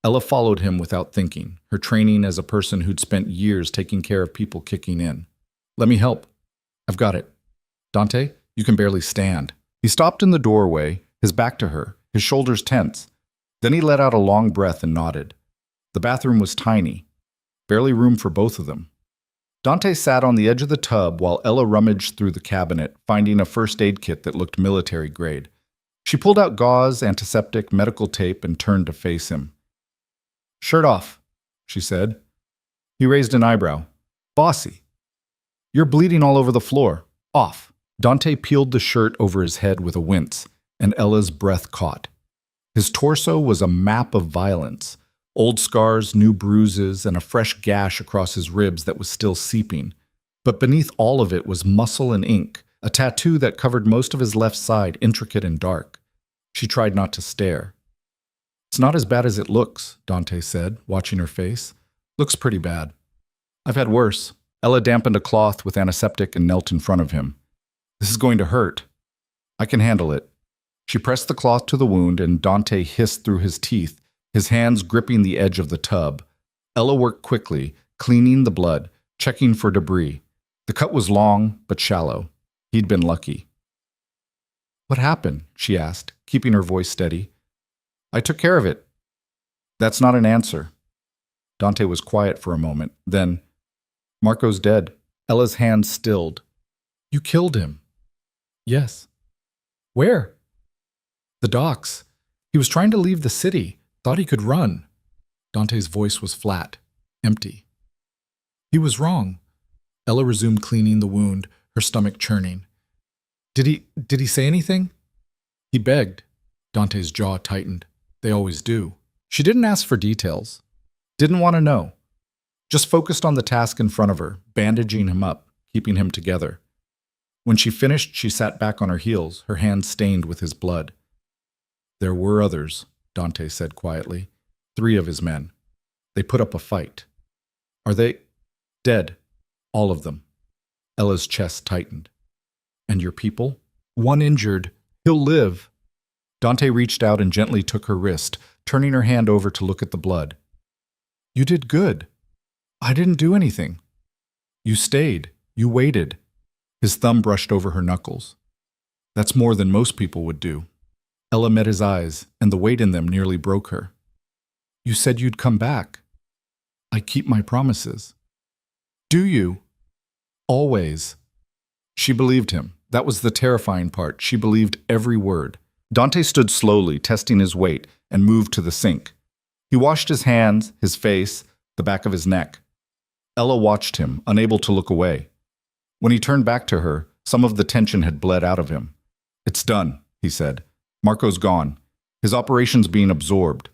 Speaker 1: Ella followed him without thinking, her training as a person who'd spent years taking care of people kicking in. "Let me help." "I've got it." "Dante, you can barely stand." He stopped in the doorway, his back to her, his shoulders tense. Then he let out a long breath and nodded. The bathroom was tiny, barely room for both of them. Dante sat on the edge of the tub while Ella rummaged through the cabinet, finding a first aid kit that looked military grade. She pulled out gauze, antiseptic, medical tape, and turned to face him. "Shirt off," she said. He raised an eyebrow. "Bossy. You're bleeding all over the floor. Off." Dante peeled the shirt over his head with a wince, and Ella's breath caught. His torso was a map of violence. Old scars, new bruises, and a fresh gash across his ribs that was still seeping. But beneath all of it was muscle and ink, a tattoo that covered most of his left side, intricate and dark. She tried not to stare. "It's not as bad as it looks," Dante said, watching her face. "Looks pretty bad." "I've had worse." Ella dampened a cloth with antiseptic and knelt in front of him. "This is going to hurt." "I can handle it." She pressed the cloth to the wound, and Dante hissed through his teeth, his hands gripping the edge of the tub. Ella worked quickly, cleaning the blood, checking for debris. The cut was long, but shallow. He'd been lucky. "What happened?" she asked, keeping her voice steady. "I took care of it." "That's not an answer." Dante was quiet for a moment. Then, "Marco's dead." Ella's hands stilled. "You killed him." "Yes." "Where?" "The docks. He was trying to leave the city. Thought he could run." Dante's voice was flat, empty. "He was wrong." Ella resumed cleaning the wound, her stomach churning. Did he say anything?" "He begged." Dante's jaw tightened. They always do. She didn't ask for details. Didn't want to know. Just focused on the task in front of her, bandaging him up, keeping him together. When she finished, she sat back on her heels, her hands stained with his blood. "There were others," Dante said quietly. "3 of his men. They put up a fight." "Are they dead?" "All of them." Ella's chest tightened. "And your people?" "One injured. He'll live." Dante reached out and gently took her wrist, turning her hand over to look at the blood. "You did good." "I didn't do anything." "You stayed. You waited." His thumb brushed over her knuckles. "That's more than most people would do." Ella met his eyes, and the weight in them nearly broke her. You said you'd come back. I keep my promises. Do you? Always. She believed him. That was the terrifying part. She believed every word. Dante stood slowly, testing his weight, and moved to the sink. He washed his hands, his face, the back of his neck. Ella watched him, unable to look away. When he turned back to her, some of the tension had bled out of him. It's done, he said. Marco's gone. His operation's being absorbed.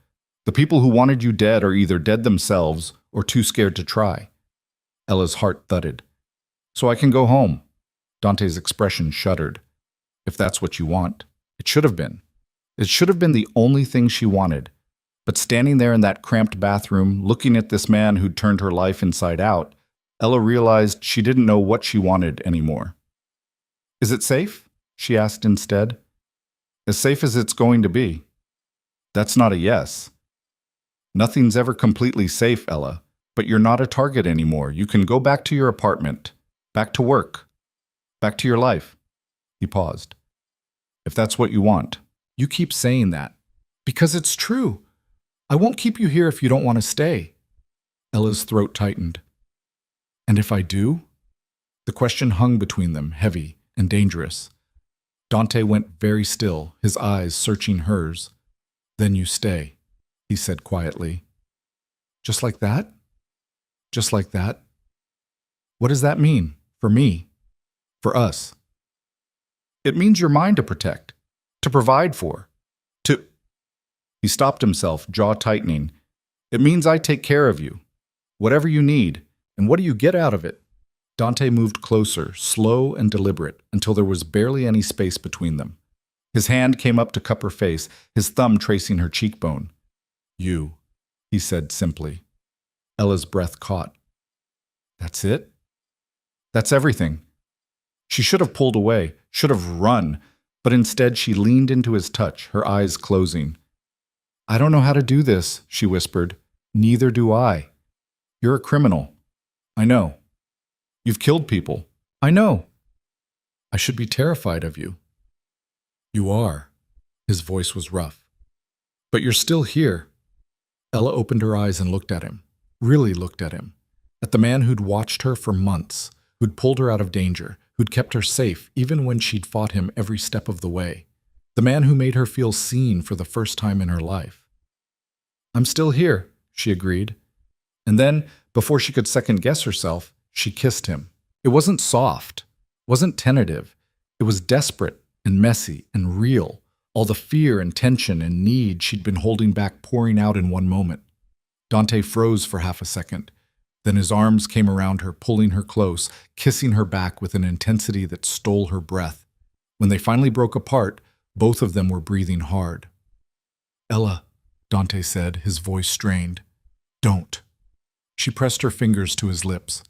Speaker 1: The people who wanted you dead are either dead themselves or too scared to try. Ella's heart thudded. So I can go home. Dante's expression shuddered. If that's what you want. It should have been. It should have been the only thing she wanted. But standing there in that cramped bathroom, looking at this man who'd turned her life inside out, Ella realized she didn't know what she wanted anymore. Is it safe? She asked instead. As safe as it's going to be. That's not a yes. Nothing's ever completely safe, Ella, but you're not a target anymore. You can go back to your apartment, back to work, back to your life. He paused. If that's what you want. You keep saying that. Because it's true. I won't keep you here if you don't want to stay. Ella's throat tightened. And if I do? The question hung between them, heavy and dangerous. Dante went very still, his eyes searching hers. Then you stay, he said quietly. Just like that? Just like that? What does that mean? For me? For us? It means you're mine to protect, to provide for, to... He stopped himself, jaw tightening. It means I take care of you. Whatever you need. And what do you get out of it? Dante moved closer, slow and deliberate, until there was barely any space between them. His hand came up to cup her face, his thumb tracing her cheekbone. You, he said simply. Ella's breath caught. That's it? That's everything. She should have pulled away, should have run, but instead she leaned into his touch, her eyes closing. I don't know how to do this, she whispered. Neither do I. You're a criminal. I know. You've killed people. I know. I should be terrified of you. You are. His voice was rough. But you're still here. Ella opened her eyes and looked at him. Really looked at him. At the man who'd watched her for months, who'd pulled her out of danger, who'd kept her safe even when she'd fought him every step of the way. The man who made her feel seen for the first time in her life. I'm still here, she agreed. And then, before she could second-guess herself, she kissed him. It wasn't soft, wasn't tentative. It was desperate and messy and real, all the fear and tension and need she'd been holding back pouring out in one moment. Dante froze for half a second. Then his arms came around her, pulling her close, kissing her back with an intensity that stole her breath. When they finally broke apart, both of them were breathing hard. Ella, Dante said, his voice strained. Don't. She pressed her fingers to his lips.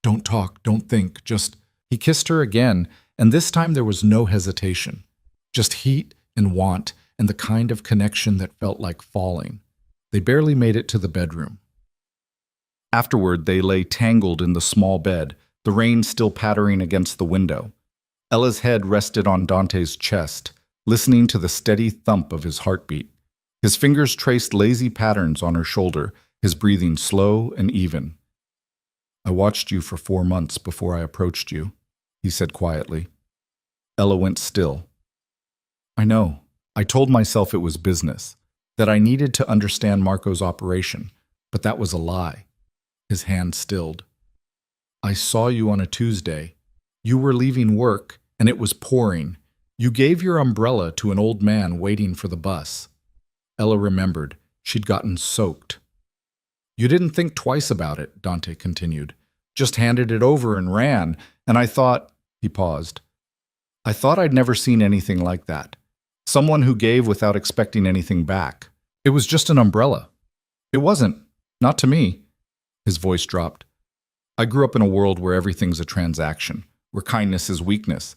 Speaker 1: Don't talk, don't think, just... He kissed her again, and this time there was no hesitation. Just heat and want, and the kind of connection that felt like falling. They barely made it to the bedroom. Afterward, they lay tangled in the small bed, the rain still pattering against the window. Ella's head rested on Dante's chest, listening to the steady thump of his heartbeat. His fingers traced lazy patterns on her shoulder, his breathing slow and even. I watched you for 4 months before I approached you, he said quietly. Ella went still. I know. I told myself it was business, that I needed to understand Marco's operation, but that was a lie. His hand stilled. I saw you on a Tuesday. You were leaving work, and it was pouring. You gave your umbrella to an old man waiting for the bus. Ella remembered. She'd gotten soaked. You didn't think twice about it, Dante continued. Just handed it over and ran, and I thought... He paused. I thought I'd never seen anything like that. Someone who gave without expecting anything back. It was just an umbrella. It wasn't. Not to me. His voice dropped. I grew up in a world where everything's a transaction, where kindness is weakness.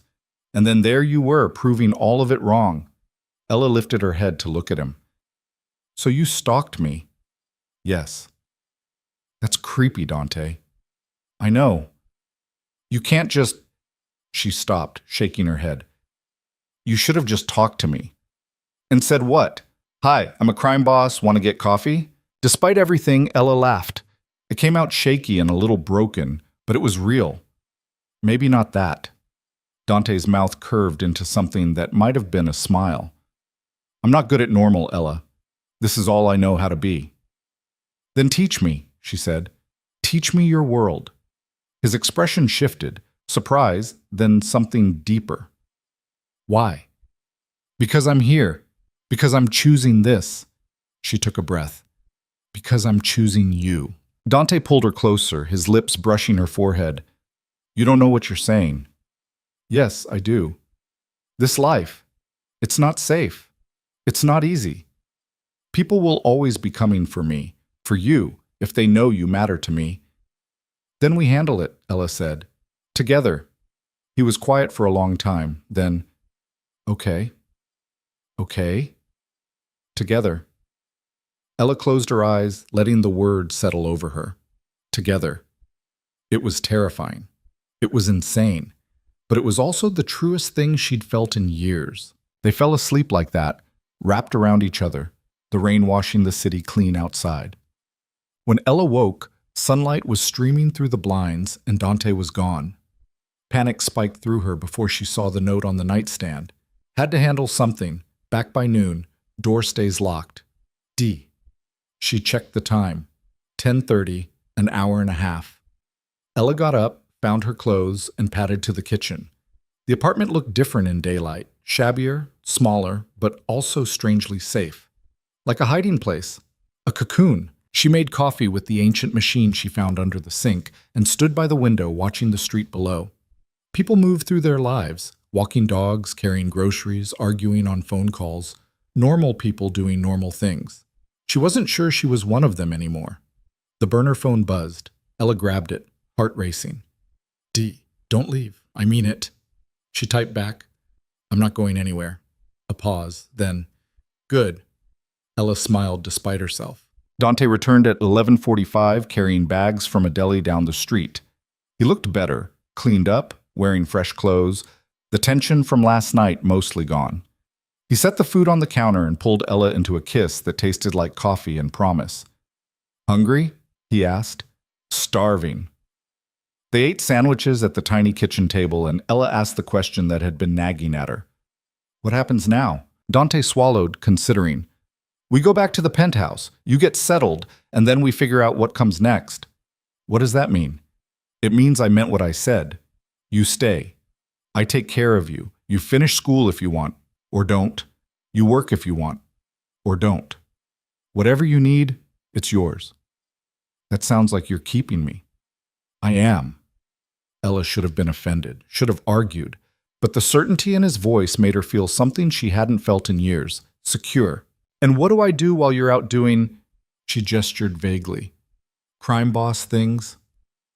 Speaker 1: And then there you were, proving all of it wrong. Ella lifted her head to look at him. So you stalked me? Yes. That's creepy, Dante. I know. You can't just... She stopped, shaking her head. You should have just talked to me. And said what? Hi, I'm a crime boss, want to get coffee? Despite everything, Ella laughed. It came out shaky and a little broken, but it was real. Maybe not that. Dante's mouth curved into something that might have been a smile. I'm not good at normal, Ella. This is all I know how to be. Then teach me, she said. Teach me your world. His expression shifted, surprise, then something deeper. Why? Because I'm here. Because I'm choosing this. She took a breath. Because I'm choosing you. Dante pulled her closer, his lips brushing her forehead. You don't know what you're saying. Yes, I do. This life, it's not safe. It's not easy. People will always be coming for me, for you, if they know you matter to me. Then we handle it, Ella said. Together. He was quiet for a long time, then, okay. Okay. Together. Ella closed her eyes, letting the word settle over her. Together. It was terrifying. It was insane. But it was also the truest thing she'd felt in years. They fell asleep like that, wrapped around each other, the rain washing the city clean outside. When Ella woke, sunlight was streaming through the blinds and Dante was gone. Panic spiked through her before she saw the note on the nightstand. Had to handle something. Back by noon. Door stays locked. D. She checked the time. 10:30, an hour and a half. Ella got up, found her clothes, and padded to the kitchen. The apartment looked different in daylight. Shabbier, smaller, but also strangely safe. Like a hiding place. A cocoon. She made coffee with the ancient machine she found under the sink and stood by the window watching the street below. People moved through their lives, walking dogs, carrying groceries, arguing on phone calls. Normal people doing normal things. She wasn't sure she was one of them anymore. The burner phone buzzed. Ella grabbed it, heart racing. D, don't leave. I mean it. She typed back, I'm not going anywhere. A pause, then, good. Ella smiled despite herself. Dante returned at 11:45 carrying bags from a deli down the street. He looked better, cleaned up, wearing fresh clothes, the tension from last night mostly gone. He set the food on the counter and pulled Ella into a kiss that tasted like coffee and promise. Hungry? He asked. Starving. They ate sandwiches at the tiny kitchen table and Ella asked the question that had been nagging at her. What happens now? Dante swallowed, considering. We go back to the penthouse, you get settled, and then we figure out what comes next. What does that mean? It means I meant what I said. You stay. I take care of you. You finish school if you want, or don't. You work if you want, or don't. Whatever you need, it's yours. That sounds like you're keeping me. I am. Ella should have been offended, should have argued, but the certainty in his voice made her feel something she hadn't felt in years, secure. And what do I do while you're out doing, she gestured vaguely, crime boss things?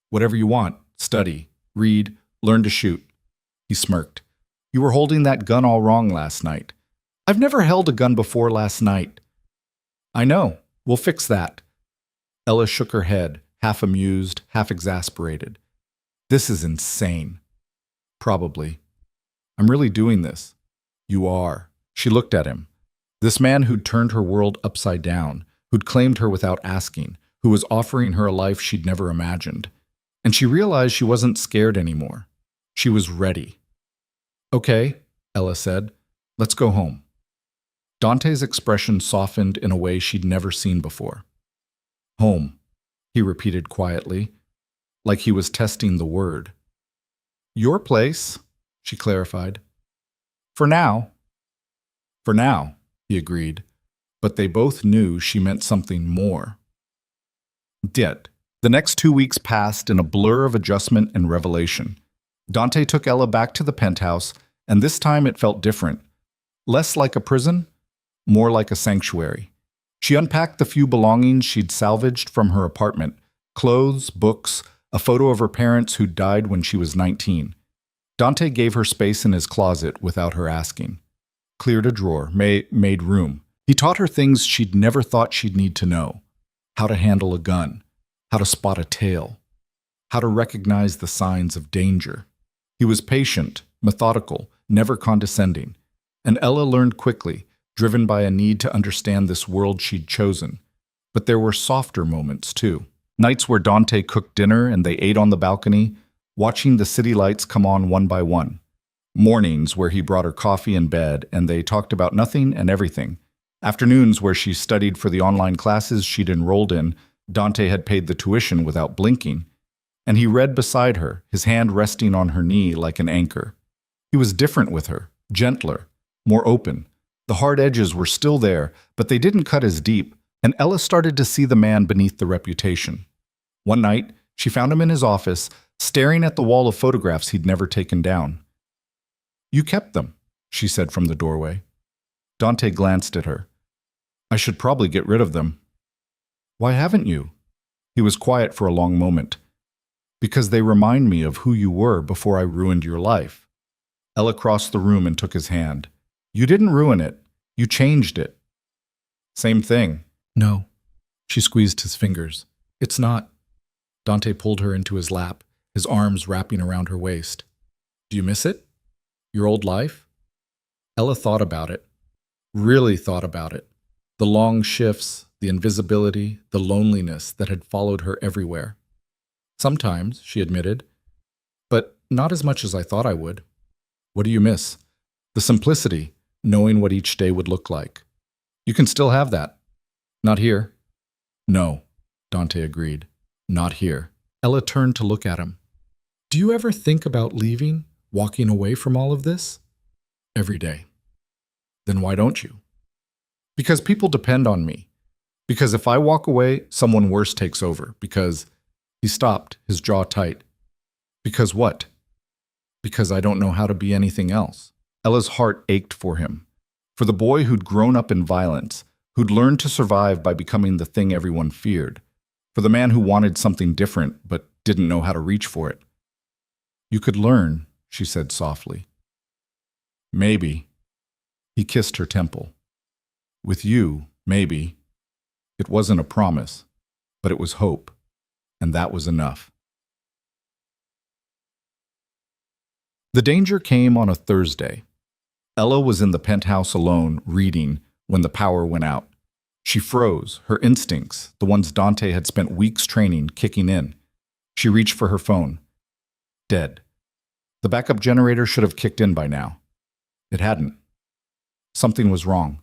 Speaker 1: Whatever you want, study, read, learn to shoot. He smirked. You were holding that gun all wrong last night. I've never held a gun before last night. I know. We'll fix that. Ella shook her head, half amused, half exasperated. This is insane. Probably. I'm really doing this. You are. She looked at him. This man who'd turned her world upside down, who'd claimed her without asking, who was offering her a life she'd never imagined. And she realized she wasn't scared anymore. She was ready. Okay, Ella said. Let's go home. Dante's expression softened in a way she'd never seen before. Home, he repeated quietly, like he was testing the word. Your place, she clarified. For now. For now, he agreed, but they both knew she meant something more. Yet, the next 2 weeks passed in a blur of adjustment and revelation. Dante took Ella back to the penthouse, and this time it felt different. Less like a prison, more like a sanctuary. She unpacked the few belongings she'd salvaged from her apartment, clothes, books, a photo of her parents who'd died when she was 19. Dante gave her space in his closet without her asking. Cleared a drawer, made room. He taught her things she'd never thought she'd need to know. How to handle a gun, how to spot a tail, how to recognize the signs of danger. He was patient, methodical, never condescending. And Ella learned quickly, driven by a need to understand this world she'd chosen. But there were softer moments, too. Nights where Dante cooked dinner and they ate on the balcony, watching the city lights come on one by one. Mornings where he brought her coffee in bed and they talked about nothing and everything. Afternoons where she studied for the online classes she'd enrolled in. Dante had paid the tuition without blinking. And he read beside her, his hand resting on her knee like an anchor. He was different with her, gentler, more open. The hard edges were still there, but they didn't cut as deep, and Ella started to see the man beneath the reputation. One night, she found him in his office, staring at the wall of photographs he'd never taken down. "You kept them," she said from the doorway. Dante glanced at her. "I should probably get rid of them." "Why haven't you?" He was quiet for a long moment. "Because they remind me of who you were before I ruined your life." Ella crossed the room and took his hand. "You didn't ruin it. You changed it." "Same thing." "No." She squeezed his fingers. "It's not." Dante pulled her into his lap, his arms wrapping around her waist. "Do you miss it? Your old life?" Ella thought about it. Really thought about it. The long shifts, the invisibility, the loneliness that had followed her everywhere. "Sometimes," she admitted, "but not as much as I thought I would." "What do you miss?" "The simplicity, knowing what each day would look like." "You can still have that." "Not here." "No," Dante agreed. "Not here." Ella turned to look at him. "Do you ever think about leaving, walking away from all of this?" "Every day." "Then why don't you?" "Because people depend on me. Because if I walk away, someone worse takes over. Because—" He stopped, his jaw tight. "Because what?" "Because I don't know how to be anything else." Ella's heart ached for him. For the boy who'd grown up in violence, who'd learned to survive by becoming the thing everyone feared. For the man who wanted something different but didn't know how to reach for it. "You could learn," she said softly. "Maybe." He kissed her temple. "With you, maybe." It wasn't a promise, but it was hope, and that was enough. The danger came on a Thursday. Ella was in the penthouse alone, reading, when the power went out. She froze, her instincts, the ones Dante had spent weeks training, kicking in. She reached for her phone. Dead. The backup generator should have kicked in by now. It hadn't. Something was wrong.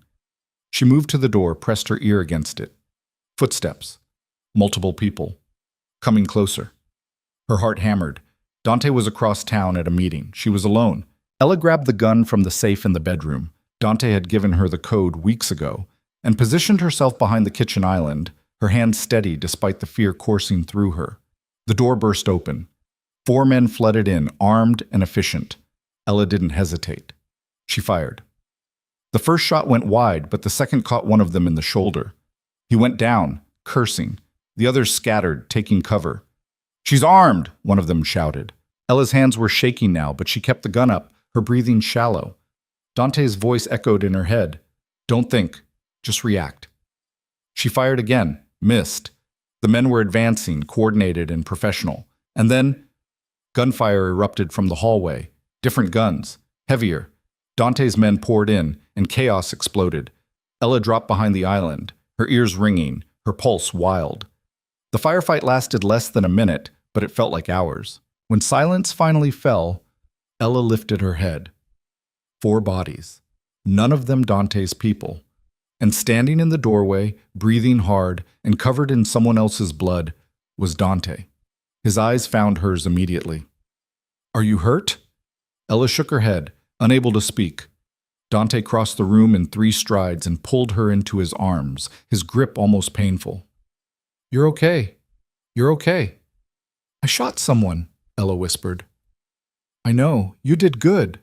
Speaker 1: She moved to the door, pressed her ear against it. Footsteps. Multiple people. Coming closer. Her heart hammered. Dante was across town at a meeting. She was alone. Ella grabbed the gun from the safe in the bedroom. Dante had given her the code weeks ago, and positioned herself behind the kitchen island, her hand steady despite the fear coursing through her. The door burst open. 4 men flooded in, armed and efficient. Ella didn't hesitate. She fired. The first shot went wide, but the second caught one of them in the shoulder. He went down, cursing. The others scattered, taking cover. "She's armed!" one of them shouted. Ella's hands were shaking now, but she kept the gun up, her breathing shallow. Dante's voice echoed in her head. "Don't think. Just react." She fired again, missed. The men were advancing, coordinated and professional. And then, gunfire erupted from the hallway. Different guns, heavier. Dante's men poured in, and chaos exploded. Ella dropped behind the island, her ears ringing, her pulse wild. The firefight lasted less than a minute, but it felt like hours. When silence finally fell, Ella lifted her head. 4 bodies, none of them Dante's people. And standing in the doorway, breathing hard and covered in someone else's blood, was Dante. His eyes found hers immediately. "Are you hurt?" Ella shook her head, unable to speak. Dante crossed the room in 3 strides and pulled her into his arms, his grip almost painful. "You're okay. You're okay." "I shot someone," Ella whispered. "I know. You did good.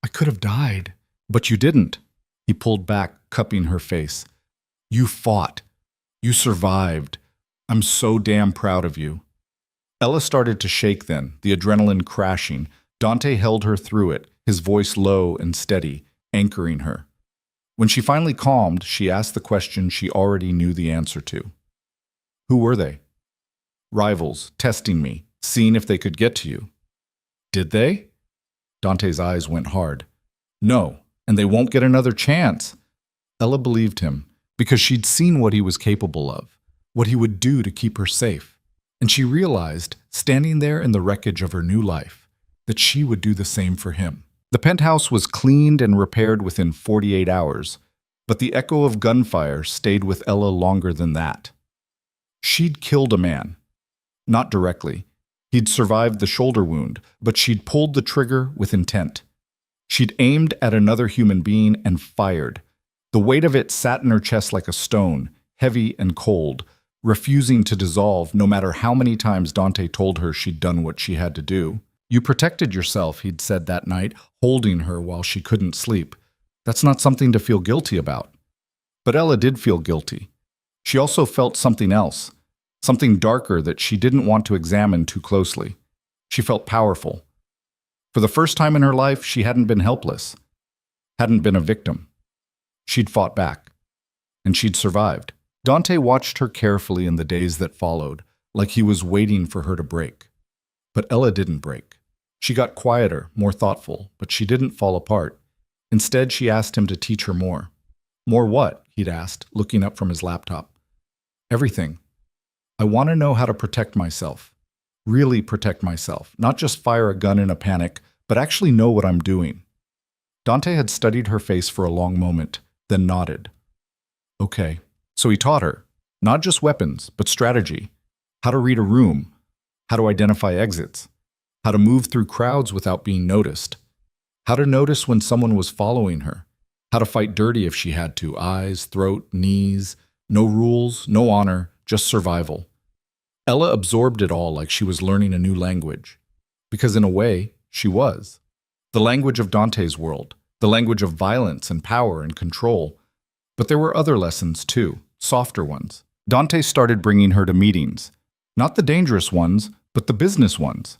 Speaker 1: I could have died." "But you didn't." He pulled back, cupping her face. "You fought. You survived. I'm so damn proud of you." Ella started to shake then, the adrenaline crashing. Dante held her through it, his voice low and steady, anchoring her. When she finally calmed, she asked the question she already knew the answer to. "Who were they?" "Rivals, testing me, seeing if they could get to you." "Did they?" Dante's eyes went hard. "No, and they won't get another chance." Ella believed him because she'd seen what he was capable of, what he would do to keep her safe. And she realized, standing there in the wreckage of her new life, that she would do the same for him. The penthouse was cleaned and repaired within 48 hours, but the echo of gunfire stayed with Ella longer than that. She'd killed a man. Not directly. He'd survived the shoulder wound, but she'd pulled the trigger with intent. She'd aimed at another human being and fired. The weight of it sat in her chest like a stone, heavy and cold, refusing to dissolve no matter how many times Dante told her she'd done what she had to do. You protected yourself, he'd said that night, holding her while she couldn't sleep. That's not something to feel guilty about. But Ella did feel guilty. She also felt something else, something darker that she didn't want to examine too closely. She felt powerful. For the first time in her life, she hadn't been helpless, hadn't been a victim. She'd fought back, and she'd survived. Dante watched her carefully in the days that followed, like he was waiting for her to break. But Ella didn't break. She got quieter, more thoughtful, but she didn't fall apart. Instead, she asked him to teach her more. More what? He'd asked, looking up from his laptop. Everything. I want to know how to protect myself. Really protect myself. Not just fire a gun in a panic, but actually know what I'm doing. Dante had studied her face for a long moment, then nodded. Okay. So he taught her, not just weapons, but strategy. How to read a room. How to identify exits. How to move through crowds without being noticed. How to notice when someone was following her. How to fight dirty if she had to. Eyes, throat, knees. No rules, no honor, just survival. Ella absorbed it all like she was learning a new language. Because in a way, she was. The language of Dante's world. The language of violence and power and control. But there were other lessons too, softer ones. Dante started bringing her to meetings. Not the dangerous ones, but the business ones.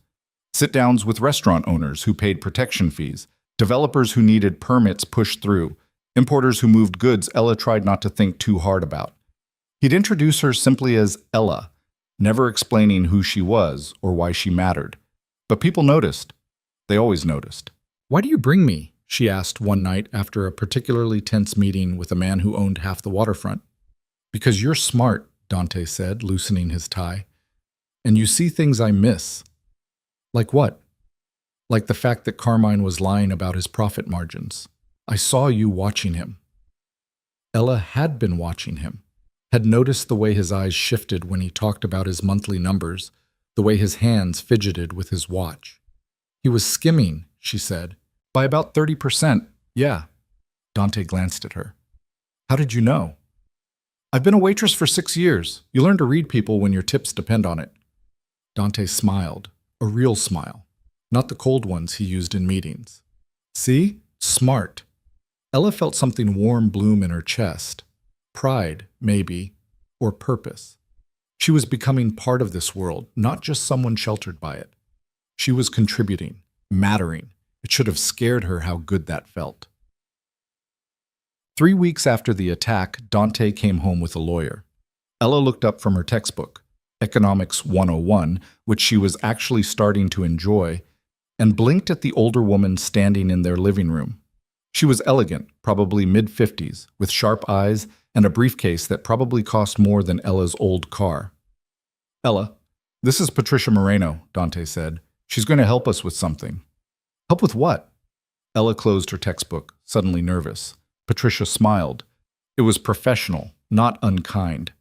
Speaker 1: Sit-downs with restaurant owners who paid protection fees, developers who needed permits pushed through, importers who moved goods Ella tried not to think too hard about. He'd introduce her simply as Ella, never explaining who she was or why she mattered. But people noticed. They always noticed. Why do you bring me? She asked one night after a particularly tense meeting with a man who owned half the waterfront. Because you're smart, Dante said, loosening his tie. And you see things I miss. Like what? Like the fact that Carmine was lying about his profit margins. I saw you watching him. Ella had been watching him, had noticed the way his eyes shifted when he talked about his monthly numbers, the way his hands fidgeted with his watch. He was skimming, she said. By about 30%, yeah. Dante glanced at her. How did you know? I've been a waitress for 6 years. You learn to read people when your tips depend on it. Dante smiled, a real smile, not the cold ones he used in meetings. See? Smart. Ella felt something warm bloom in her chest. Pride, maybe, or purpose. She was becoming part of this world, not just someone sheltered by it. She was contributing, mattering. It should have scared her how good that felt. 3 weeks after the attack, Dante came home with a lawyer. Ella looked up from her textbook, Economics 101, which she was actually starting to enjoy, and blinked at the older woman standing in their living room. She was elegant, probably mid-50s, with sharp eyes and a briefcase that probably cost more than Ella's old car. Ella, this is Patricia Moreno, Dante said. She's going to help us with something. Help with what? Ella closed her textbook, suddenly nervous. Patricia smiled. It was professional, not unkind.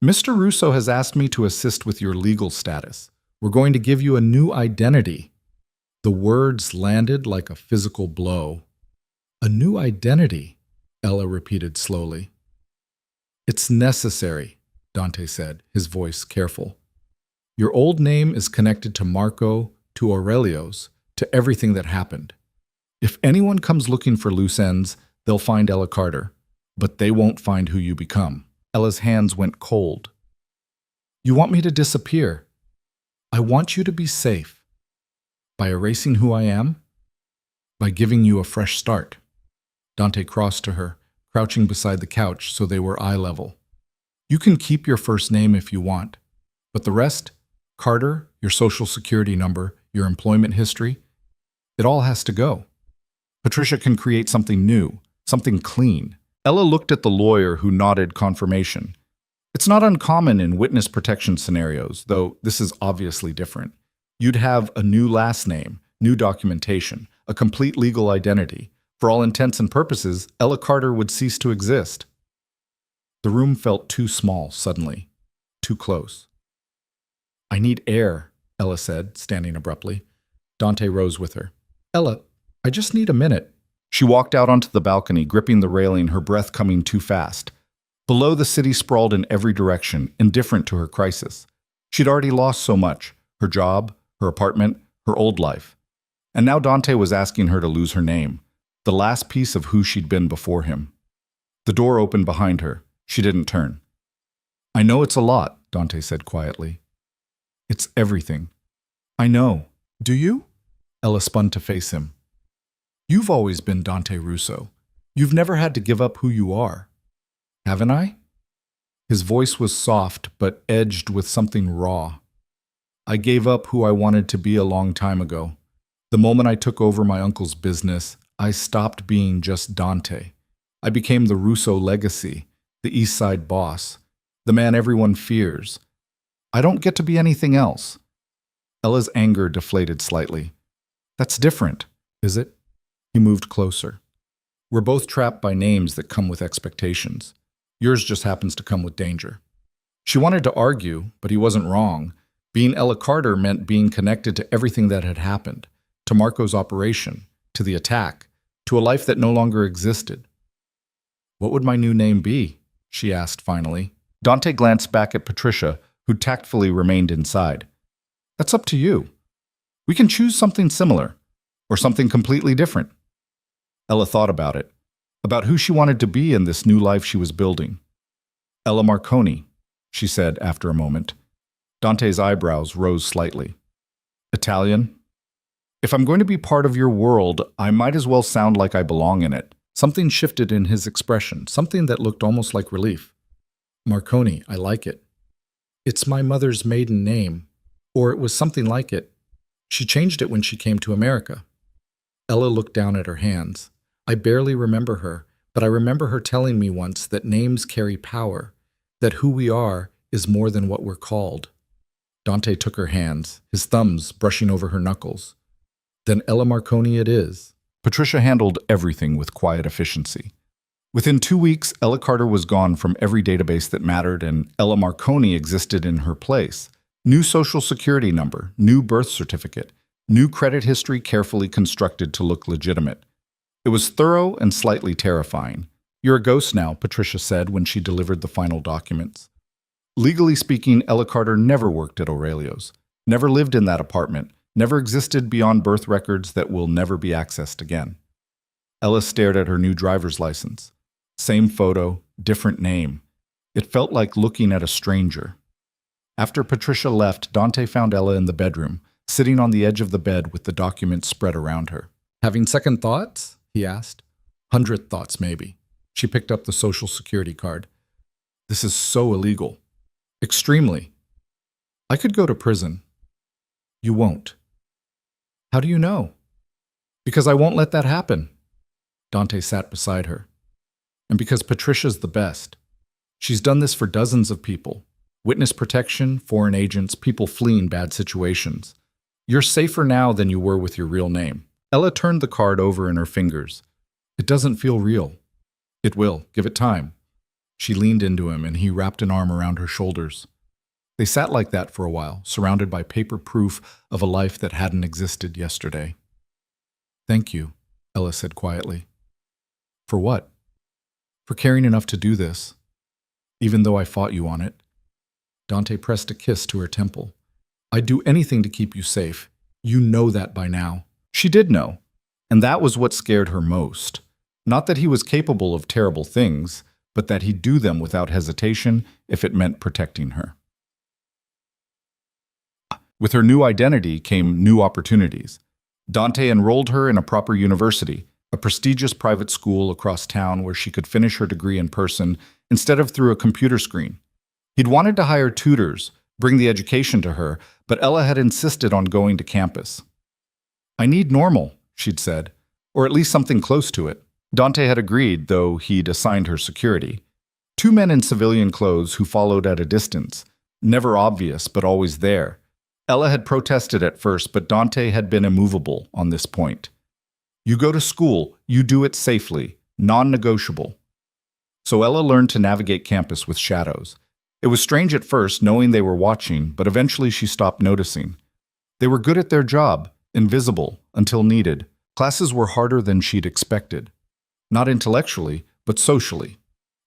Speaker 1: Mr. Russo has asked me to assist with your legal status. We're going to give you a new identity. The words landed like a physical blow. A new identity, Ella repeated slowly. It's necessary, Dante said, his voice careful. Your old name is connected to Marco, to Aurelio's, to everything that happened. If anyone comes looking for loose ends, they'll find Ella Carter, but they won't find who you become. Ella's hands went cold. You want me to disappear? I want you to be safe. By erasing who I am? By giving you a fresh start. Dante crossed to her, crouching beside the couch so they were eye level. You can keep your first name if you want, but the rest, Carter, your social security number, your employment history, it all has to go. Patricia can create something new, something clean, Ella looked at the lawyer, who nodded confirmation. It's not uncommon in witness protection scenarios, though this is obviously different. You'd have a new last name, new documentation, a complete legal identity. For all intents and purposes, Ella Carter would cease to exist. The room felt too small suddenly, too close. I need air, Ella said, standing abruptly. Dante rose with her. Ella, I just need a minute. She walked out onto the balcony, gripping the railing, her breath coming too fast. Below, the city sprawled in every direction, indifferent to her crisis. She'd already lost so much: her job, her apartment, her old life. And now Dante was asking her to lose her name, the last piece of who she'd been before him. The door opened behind her. She didn't turn. I know it's a lot, Dante said quietly. It's everything. I know. Do you? Ella spun to face him. You've always been Dante Russo. You've never had to give up who you are. Haven't I? His voice was soft, but edged with something raw. I gave up who I wanted to be a long time ago. The moment I took over my uncle's business, I stopped being just Dante. I became the Russo legacy, the East Side boss, the man everyone fears. I don't get to be anything else. Ella's anger deflated slightly. That's different, is it? He moved closer. We're both trapped by names that come with expectations. Yours just happens to come with danger. She wanted to argue, but he wasn't wrong. Being Ella Carter meant being connected to everything that had happened, to Marco's operation, to the attack, to a life that no longer existed. What would my new name be? She asked finally. Dante glanced back at Patricia, who tactfully remained inside. That's up to you. We can choose something similar, or something completely different. Ella thought about it, about who she wanted to be in this new life she was building. Ella Marconi, she said after a moment. Dante's eyebrows rose slightly. Italian? If I'm going to be part of your world, I might as well sound like I belong in it. Something shifted in his expression, something that looked almost like relief. Marconi, I like it. It's my mother's maiden name, or it was something like it. She changed it when she came to America. Ella looked down at her hands. I barely remember her, but I remember her telling me once that names carry power, that who we are is more than what we're called. Dante took her hands, his thumbs brushing over her knuckles. Then Ella Marconi it is. Patricia handled everything with quiet efficiency. Within 2 weeks, Ella Carter was gone from every database that mattered, and Ella Marconi existed in her place. New social security number, new birth certificate, new credit history carefully constructed to look legitimate. It was thorough and slightly terrifying. You're a ghost now, Patricia said when she delivered the final documents. Legally speaking, Ella Carter never worked at Aurelio's, never lived in that apartment, never existed beyond birth records that will never be accessed again. Ella stared at her new driver's license. Same photo, different name. It felt like looking at a stranger. After Patricia left, Dante found Ella in the bedroom, sitting on the edge of the bed with the documents spread around her. Having second thoughts? He asked. 100th thoughts, maybe. She picked up the Social Security card. This is so illegal. Extremely. I could go to prison. You won't. How do you know? Because I won't let that happen. Dante sat beside her. And because Patricia's the best. She's done this for dozens of people. Witness protection, foreign agents, people fleeing bad situations. You're safer now than you were with your real name. Ella turned the card over in her fingers. It doesn't feel real. It will. Give it time. She leaned into him, and he wrapped an arm around her shoulders. They sat like that for a while, surrounded by paper proof of a life that hadn't existed yesterday. Thank you, Ella said quietly. For what? For caring enough to do this, even though I fought you on it. Dante pressed a kiss to her temple. I'd do anything to keep you safe. You know that by now. She did know, and that was what scared her most. Not that he was capable of terrible things, but that he'd do them without hesitation if it meant protecting her. With her new identity came new opportunities. Dante enrolled her in a proper university, a prestigious private school across town where she could finish her degree in person instead of through a computer screen. He'd wanted to hire tutors, bring the education to her, but Ella had insisted on going to campus. I need normal, she'd said, or at least something close to it. Dante had agreed, though he'd assigned her security. Two men in civilian clothes who followed at a distance, never obvious but always there. Ella had protested at first, but Dante had been immovable on this point. You go to school, you do it safely, non-negotiable. So Ella learned to navigate campus with shadows. It was strange at first, knowing they were watching, but eventually she stopped noticing. They were good at their job, invisible, until needed. Classes were harder than she'd expected. Not intellectually, but socially.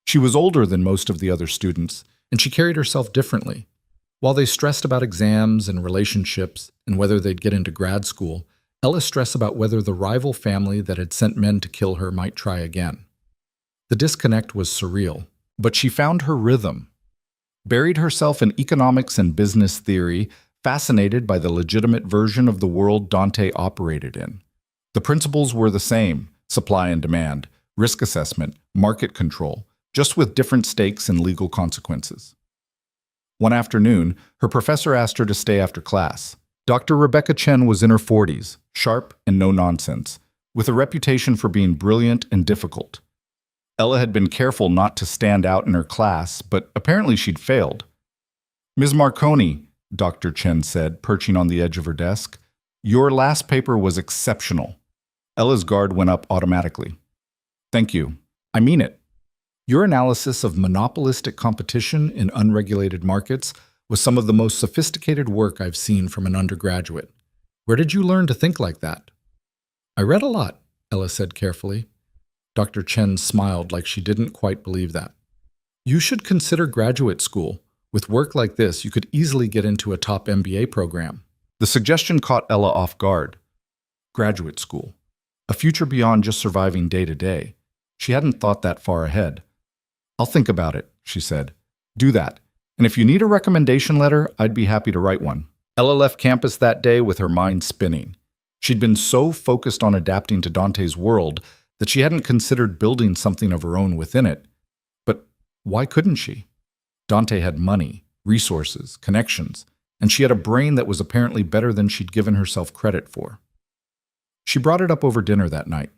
Speaker 1: She was older than most of the other students, and she carried herself differently. While they stressed about exams and relationships and whether they'd get into grad school, Ella stressed about whether the rival family that had sent men to kill her might try again. The disconnect was surreal, but she found her rhythm. Buried herself in economics and business theory, fascinated by the legitimate version of the world Dante operated in. The principles were the same: supply and demand, risk assessment, market control, just with different stakes and legal consequences. One afternoon, her professor asked her to stay after class. Dr. Rebecca Chen was in her 40s, sharp and no-nonsense, with a reputation for being brilliant and difficult. Ella had been careful not to stand out in her class, but apparently she'd failed. "Ms. Marconi," Dr. Chen said, perching on the edge of her desk, "your last paper was exceptional." Ella's guard went up automatically. "Thank you. I mean it. Your analysis of monopolistic competition in unregulated markets was some of the most sophisticated work I've seen from an undergraduate. Where did you learn to think like that?" "I read a lot," Ella said carefully. Dr. Chen smiled like she didn't quite believe that. "You should consider graduate school. With work like this, you could easily get into a top MBA program." The suggestion caught Ella off guard. Graduate school. A future beyond just surviving day to day. She hadn't thought that far ahead. "I'll think about it," she said. "Do that. And if you need a recommendation letter, I'd be happy to write one." Ella left campus that day with her mind spinning. She'd been so focused on adapting to Dante's world that she hadn't considered building something of her own within it. But why couldn't she? Dante had money, resources, connections, and she had a brain that was apparently better than she'd given herself credit for. She brought it up over dinner that night.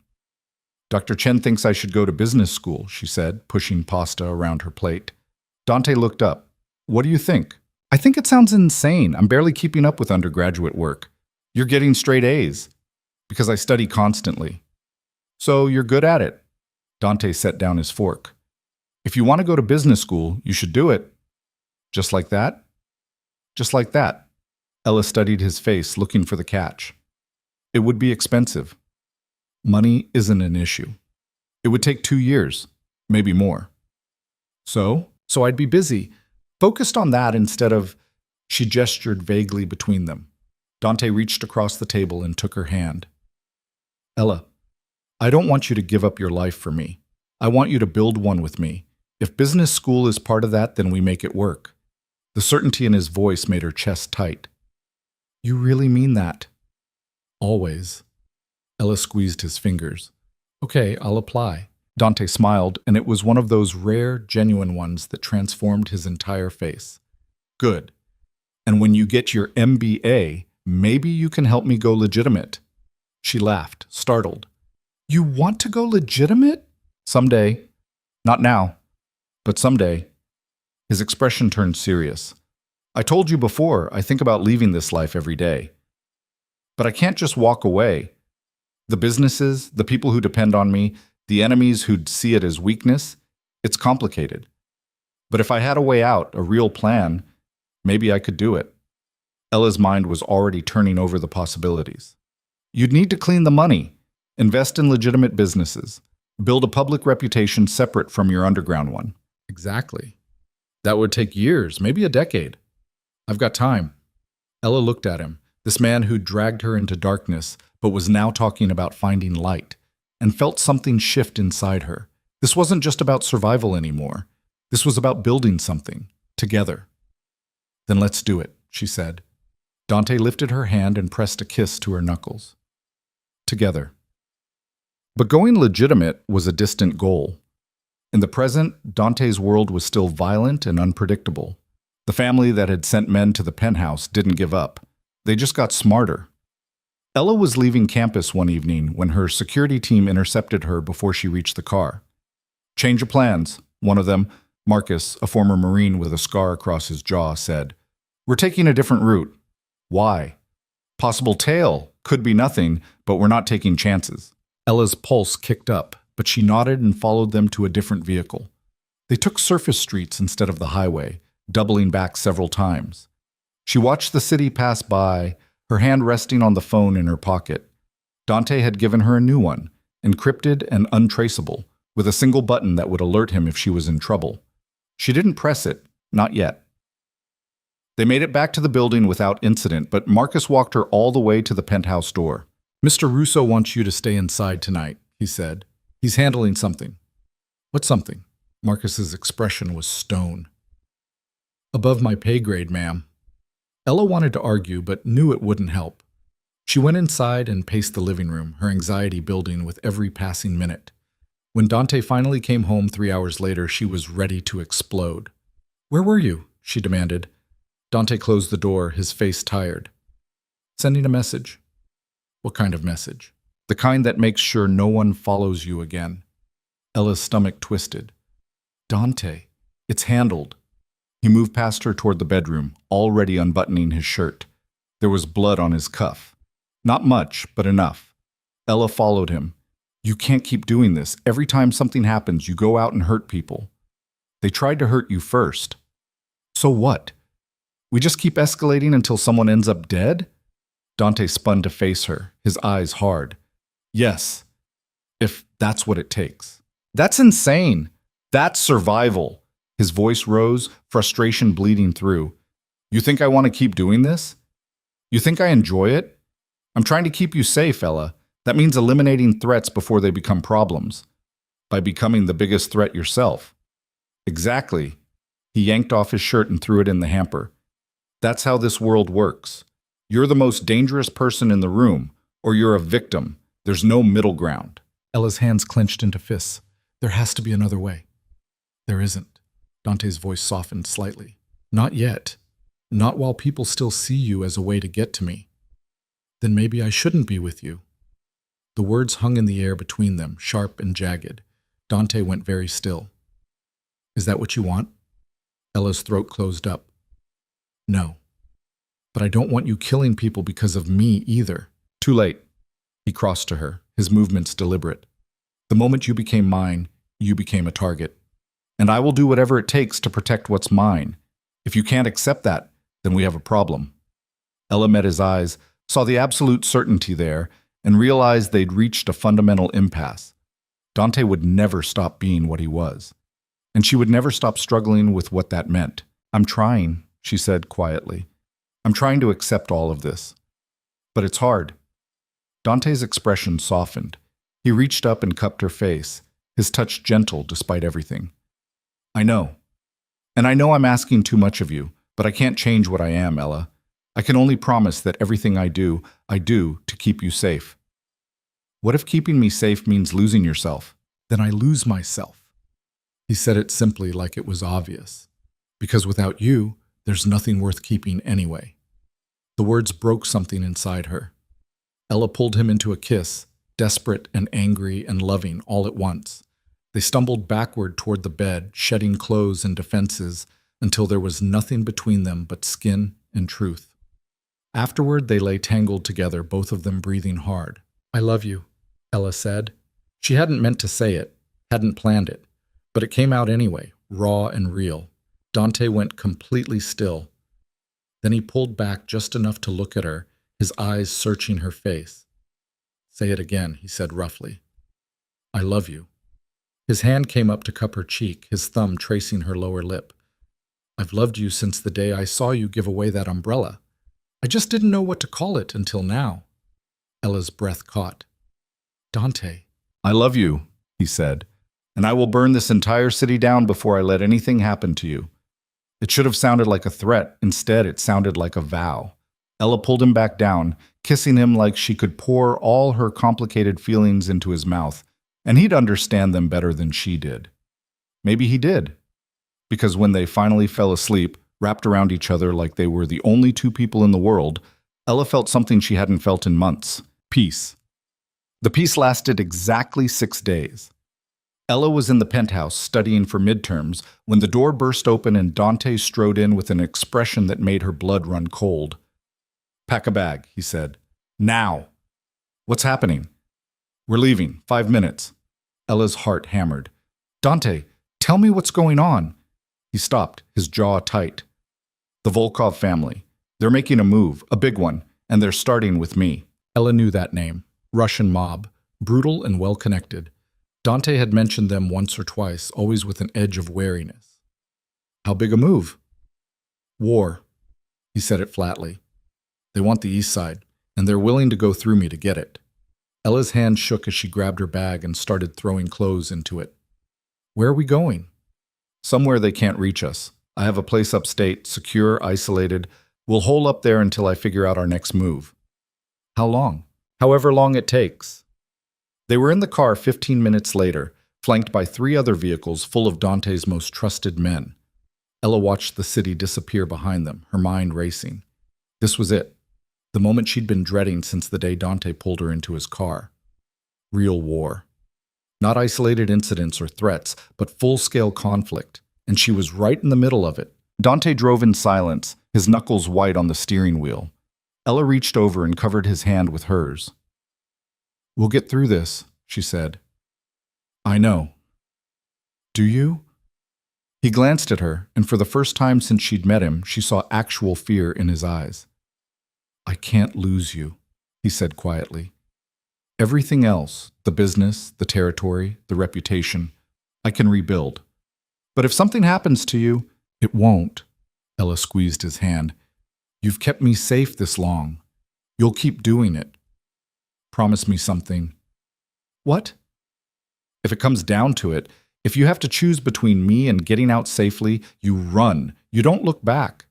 Speaker 1: "Dr. Chen thinks I should go to business school," she said, pushing pasta around her plate. Dante looked up. "What do you think?" "I think it sounds insane. I'm barely keeping up with undergraduate work." "You're getting straight A's." "Because I study constantly." "So you're good at it." Dante set down his fork. "If you want to go to business school, you should do it." "Just like that?" "Just like that." Ella studied his face, looking for the catch. "It would be expensive." "Money isn't an issue. It would take 2 years, maybe more." So I'd be busy, focused on that instead of—" She gestured vaguely between them. Dante reached across the table and took her hand. "Ella, I don't want you to give up your life for me. I want you to build one with me. If business school is part of that, then we make it work." The certainty in his voice made her chest tight. "You really mean that?" "Always." Ella squeezed his fingers. "Okay, I'll apply." Dante smiled, and it was one of those rare, genuine ones that transformed his entire face. "Good. And when you get your MBA, maybe you can help me go legitimate." She laughed, startled. "You want to go legitimate?" "Someday. Not now, but someday." His expression turned serious. "I told you before, I think about leaving this life every day. But I can't just walk away. The businesses, the people who depend on me, the enemies who'd see it as weakness, it's complicated. But if I had a way out, a real plan, maybe I could do it." Ella's mind was already turning over the possibilities. "You'd need to clean the money, invest in legitimate businesses, build a public reputation separate from your underground one." "Exactly. That would take years, maybe a decade." "I've got time." Ella looked at him, this man who'd dragged her into darkness, but was now talking about finding light, and felt something shift inside her. This wasn't just about survival anymore. This was about building something, together. "Then let's do it," she said. Dante lifted her hand and pressed a kiss to her knuckles. Together. But going legitimate was a distant goal. In the present, Dante's world was still violent and unpredictable. The family that had sent men to the penthouse didn't give up. They just got smarter. Ella was leaving campus one evening when her security team intercepted her before she reached the car. "Change of plans," one of them, Marcus, a former Marine with a scar across his jaw, said. "We're taking a different route." "Why?" "Possible tail. Could be nothing, but we're not taking chances." Ella's pulse kicked up, but she nodded and followed them to a different vehicle. They took surface streets instead of the highway, doubling back several times. She watched the city pass by, her hand resting on the phone in her pocket. Dante had given her a new one, encrypted and untraceable, with a single button that would alert him if she was in trouble. She didn't press it, not yet. They made it back to the building without incident, but Marcus walked her all the way to the penthouse door. "Mr. Russo wants you to stay inside tonight," he said. "He's handling something." "What something?" Marcus's expression was stone. "Above my pay grade, ma'am." Ella wanted to argue, but knew it wouldn't help. She went inside and paced the living room, her anxiety building with every passing minute. When Dante finally came home 3 hours later, she was ready to explode. "Where were you?" she demanded. Dante closed the door, his face tired. "Sending a message." "What kind of message?" "The kind that makes sure no one follows you again." Ella's stomach twisted. "Dante, it's handled." He moved past her toward the bedroom, already unbuttoning his shirt. There was blood on his cuff. Not much, but enough. Ella followed him. "You can't keep doing this. Every time something happens, you go out and hurt people." "They tried to hurt you first." "So what? We just keep escalating until someone ends up dead?" Dante spun to face her, his eyes hard. "Yes, if that's what it takes." "That's insane. That's survival." His voice rose, frustration bleeding through. "You think I want to keep doing this? You think I enjoy it? I'm trying to keep you safe, Ella. That means eliminating threats before they become problems. By becoming the biggest threat yourself." "Exactly." He yanked off his shirt and threw it in the hamper. "That's how this world works. You're the most dangerous person in the room, or you're a victim. There's no middle ground." Ella's hands clenched into fists. "There has to be another way." "There isn't." Dante's voice softened slightly. "Not yet. Not while people still see you as a way to get to me." "Then maybe I shouldn't be with you." The words hung in the air between them, sharp and jagged. Dante went very still. "Is that what you want?" Ella's throat closed up. "No. But I don't want you killing people because of me either." "Too late." He crossed to her, his movements deliberate. "The moment you became mine, you became a target. And I will do whatever it takes to protect what's mine. If you can't accept that, then we have a problem." Ella met his eyes, saw the absolute certainty there, and realized they'd reached a fundamental impasse. Dante would never stop being what he was. And she would never stop struggling with what that meant. "I'm trying," she said quietly. "I'm trying to accept all of this. But it's hard." Dante's expression softened. He reached up and cupped her face, his touch gentle despite everything. "I know. And I know I'm asking too much of you, but I can't change what I am, Ella. I can only promise that everything I do to keep you safe." "What if keeping me safe means losing yourself?" "Then I lose myself." He said it simply, like it was obvious. "Because without you, there's nothing worth keeping anyway." The words broke something inside her. Ella pulled him into a kiss, desperate and angry and loving all at once. They stumbled backward toward the bed, shedding clothes and defenses, until there was nothing between them but skin and truth. Afterward, they lay tangled together, both of them breathing hard. "I love you," Ella said. She hadn't meant to say it, hadn't planned it, but it came out anyway, raw and real. Dante went completely still. Then he pulled back just enough to look at her, his eyes searching her face. "Say it again," he said roughly. "I love you." His hand came up to cup her cheek, his thumb tracing her lower lip. "I've loved you since the day I saw you give away that umbrella. I just didn't know what to call it until now." Ella's breath caught. "Dante." "I love you," he said, "and I will burn this entire city down before I let anything happen to you." It should have sounded like a threat. Instead, it sounded like a vow. Ella pulled him back down, kissing him like she could pour all her complicated feelings into his mouth, and he'd understand them better than she did. Maybe he did. Because when they finally fell asleep, wrapped around each other like they were the only two people in the world, Ella felt something she hadn't felt in months. Peace. The peace lasted exactly 6 days. Ella was in the penthouse studying for midterms when the door burst open and Dante strode in with an expression that made her blood run cold. "Pack a bag," he said. "Now." "What's happening?" "We're leaving. 5 minutes." Ella's heart hammered. "Dante, tell me what's going on." He stopped, his jaw tight. "The Volkov family. They're making a move, a big one, and they're starting with me." Ella knew that name. Russian mob. Brutal and well-connected. Dante had mentioned them once or twice, always with an edge of wariness. "How big a move?" "War." He said it flatly. "They want the east side, and they're willing to go through me to get it." Ella's hand shook as she grabbed her bag and started throwing clothes into it. "Where are we going?" "Somewhere they can't reach us. I have a place upstate, secure, isolated. We'll hole up there until I figure out our next move." "How long?" "However long it takes." They were in the car 15 minutes later, flanked by 3 other vehicles full of Dante's most trusted men. Ella watched the city disappear behind them, her mind racing. This was it. The moment she'd been dreading since the day Dante pulled her into his car. Real war. Not isolated incidents or threats, but full-scale conflict, and she was right in the middle of it. Dante drove in silence, his knuckles white on the steering wheel. Ella reached over and covered his hand with hers. "We'll get through this," she said. "I know." "Do you?" He glanced at her, and for the first time since she'd met him, she saw actual fear in his eyes. "I can't lose you," he said quietly. "Everything else, the business, the territory, the reputation, I can rebuild. But if something happens to you, it won't." Ella squeezed his hand. "You've kept me safe this long. You'll keep doing it. Promise me something." "What?" "If it comes down to it, if you have to choose between me and getting out safely, you run. You don't look back."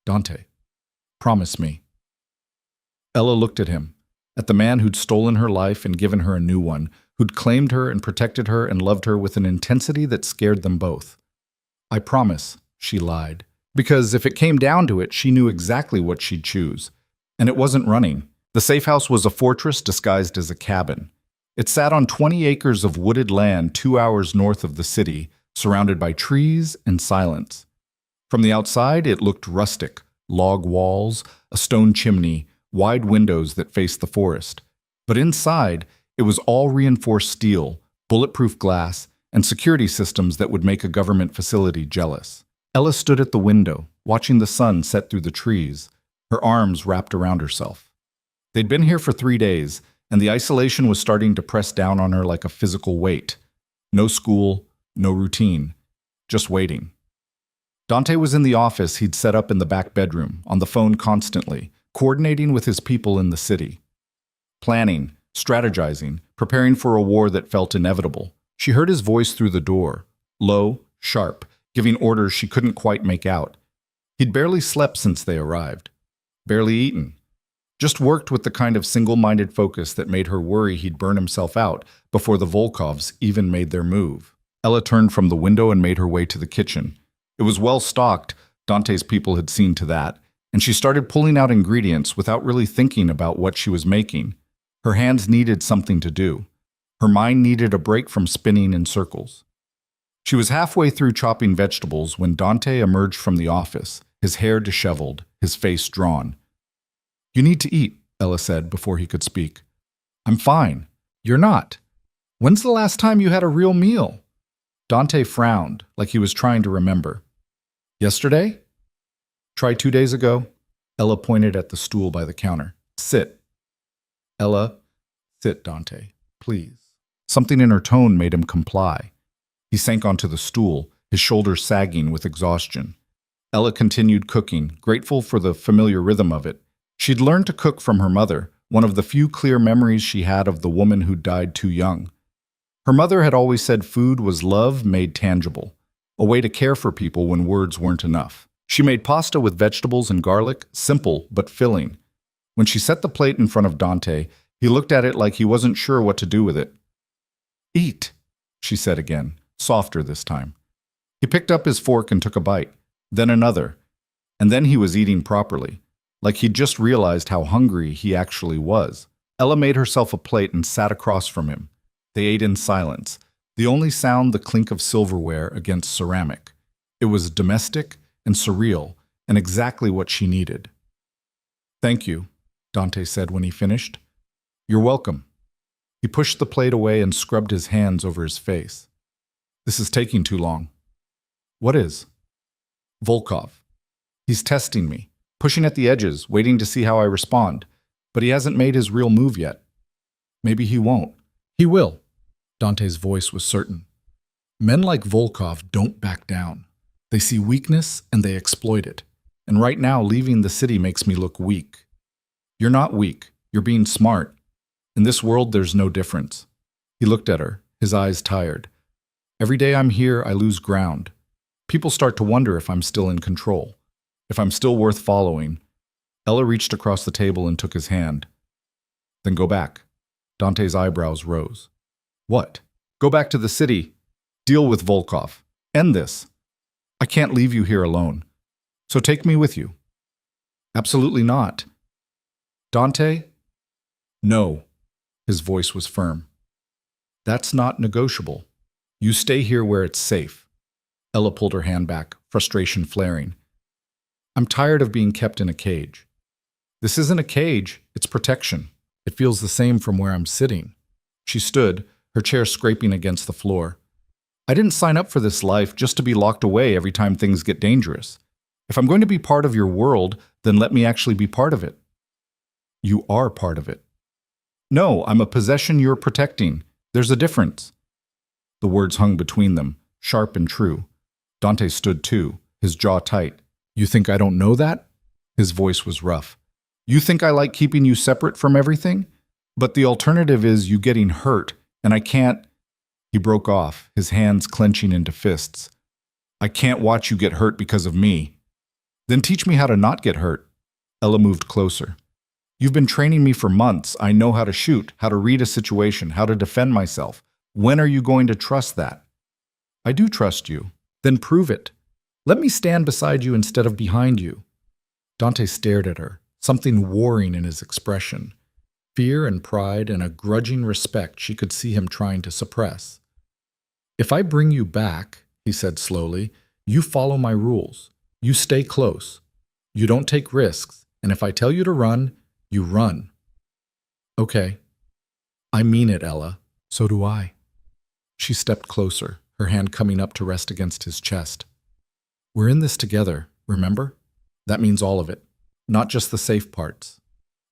Speaker 1: "Dante, promise me." Ella looked at him, at the man who'd stolen her life and given her a new one, who'd claimed her and protected her and loved her with an intensity that scared them both. "I promise," she lied, because if it came down to it, she knew exactly what she'd choose. And it wasn't running. The safe house was a fortress disguised as a cabin. It sat on 20 acres of wooded land 2 hours north of the city, surrounded by trees and silence. From the outside, it looked rustic, log walls, a stone chimney, wide windows that faced the forest. But inside, it was all reinforced steel, bulletproof glass, and security systems that would make a government facility jealous. Ella stood at the window, watching the sun set through the trees, her arms wrapped around herself. They'd been here for 3 days, and the isolation was starting to press down on her like a physical weight. No school, no routine, just waiting. Dante was in the office he'd set up in the back bedroom, on the phone constantly, coordinating with his people in the city. Planning, strategizing, preparing for a war that felt inevitable. She heard his voice through the door, low, sharp, giving orders she couldn't quite make out. He'd barely slept since they arrived. Barely eaten. Just worked with the kind of single-minded focus that made her worry he'd burn himself out before the Volkovs even made their move. Ella turned from the window and made her way to the kitchen. It was well stocked, Dante's people had seen to that, and she started pulling out ingredients without really thinking about what she was making. Her hands needed something to do. Her mind needed a break from spinning in circles. She was halfway through chopping vegetables when Dante emerged from the office, his hair disheveled, his face drawn. "You need to eat," Ella said before he could speak. "I'm fine." "You're not. When's the last time you had a real meal?" Dante frowned, like he was trying to remember. "Yesterday?" "Try 2 days ago." Ella pointed at the stool by the counter. "Sit." "Ella, sit, Dante, please." Something in her tone made him comply. He sank onto the stool, his shoulders sagging with exhaustion. Ella continued cooking, grateful for the familiar rhythm of it. She'd learned to cook from her mother, one of the few clear memories she had of the woman who died too young. Her mother had always said food was love made tangible, a way to care for people when words weren't enough. She made pasta with vegetables and garlic, simple but filling. When she set the plate in front of Dante, he looked at it like he wasn't sure what to do with it. "Eat," she said again, softer this time. He picked up his fork and took a bite, then another, and then he was eating properly. like he'd just realized how hungry he actually was. Ella made herself a plate and sat across from him. They ate in silence, the only sound the clink of silverware against ceramic. It was domestic and surreal, and exactly what she needed. "Thank you," Dante said when he finished. "You're welcome." He pushed the plate away and scrubbed his hands over his face. "This is taking too long." "What is?" "Volkov. He's testing me, pushing at the edges, waiting to see how I respond. But he hasn't made his real move yet." "Maybe he won't." "He will." Dante's voice was certain. "Men like Volkov don't back down. They see weakness and they exploit it. And right now, leaving the city makes me look weak." "You're not weak. You're being smart. In this world, there's no difference." He looked at her, his eyes tired. "Every day I'm here, I lose ground. People start to wonder if I'm still in control, if I'm still worth following." Ella reached across the table and took his hand. "Then go back." Dante's eyebrows rose. "What?" "Go back to the city. Deal with Volkov. End this. I can't leave you here alone. So take me with you." "Absolutely not." "Dante?" "No." His voice was firm. "That's not negotiable. You stay here where it's safe." Ella pulled her hand back, frustration flaring. "I'm tired of being kept in a cage." "This isn't a cage, it's protection. It feels the same from where I'm sitting." She stood, her chair scraping against the floor. "I didn't sign up for this life just to be locked away every time things get dangerous. If I'm going to be part of your world, then let me actually be part of it." "You are part of it." "No, I'm a possession you're protecting. There's a difference." The words hung between them, sharp and true. Dante stood too, his jaw tight. "You think I don't know that?" His voice was rough. "You think I like keeping you separate from everything? But the alternative is you getting hurt, and I can't—" He broke off, his hands clenching into fists. "I can't watch you get hurt because of me." "Then teach me how to not get hurt." Ella moved closer. "You've been training me for months. I know how to shoot, how to read a situation, how to defend myself. When are you going to trust that?" "I do trust you." "Then prove it. Let me stand beside you instead of behind you." Dante stared at her, something warring in his expression. Fear and pride and a grudging respect she could see him trying to suppress. "If I bring you back," he said slowly, "you follow my rules. You stay close. You don't take risks, and if I tell you to run, you run." "Okay." "I mean it, Ella. So do I." She stepped closer, her hand coming up to rest against his chest. "We're in this together, remember? That means all of it, not just the safe parts."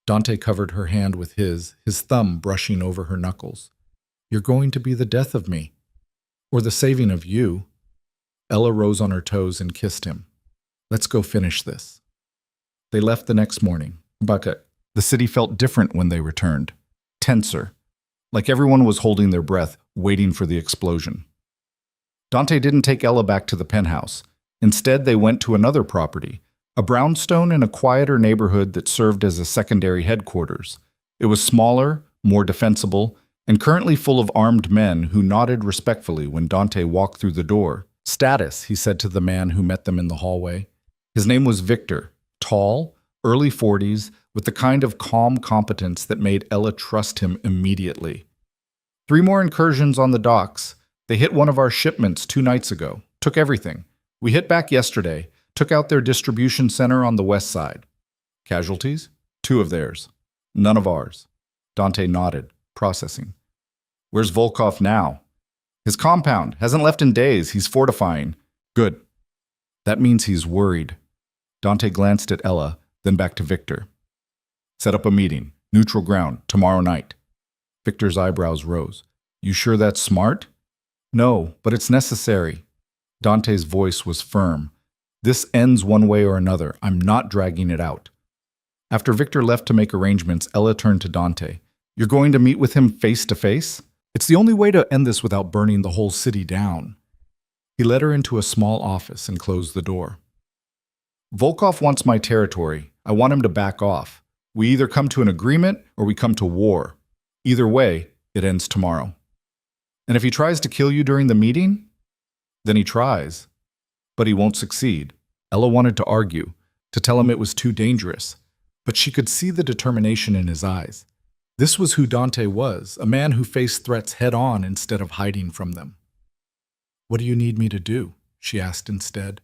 Speaker 1: Dante covered her hand with his thumb brushing over her knuckles. "You're going to be the death of me. Or the saving of you." Ella rose on her toes and kissed him. "Let's go finish this." They left the next morning. Bucket. The city felt different when they returned. Tenser. Like everyone was holding their breath, waiting for the explosion. Dante didn't take Ella back to the penthouse. Instead, they went to another property, a brownstone in a quieter neighborhood that served as a secondary headquarters. It was smaller, more defensible, and currently full of armed men who nodded respectfully when Dante walked through the door. "Status," he said to the man who met them in the hallway. His name was Victor, tall, early 40s, with the kind of calm competence that made Ella trust him immediately. "3 more incursions on the docks. They hit one of our shipments 2 nights ago. Took everything. We hit back yesterday. Took out their distribution center on the west side." "Casualties?" "2 of theirs. None of ours." Dante nodded, processing. "Where's Volkov now?" "His compound. Hasn't left in days. He's fortifying." "Good. That means he's worried." Dante glanced at Ella, then back to Victor. "Set up a meeting. Neutral ground. Tomorrow night." Victor's eyebrows rose. "You sure that's smart?" "No, but it's necessary." Dante's voice was firm. "This ends one way or another. I'm not dragging it out." After Victor left to make arrangements, Ella turned to Dante. "You're going to meet with him face to face? It's the only way to end this without burning the whole city down." He led her into a small office and closed the door. "Volkov wants my territory. I want him to back off. We either come to an agreement or we come to war. Either way, it ends tomorrow." "And if he tries to kill you during the meeting?" "Then he tries. But he won't succeed." Ella wanted to argue, to tell him it was too dangerous. but she could see the determination in his eyes. This was who Dante was, a man who faced threats head-on instead of hiding from them. "What do you need me to do?" she asked instead.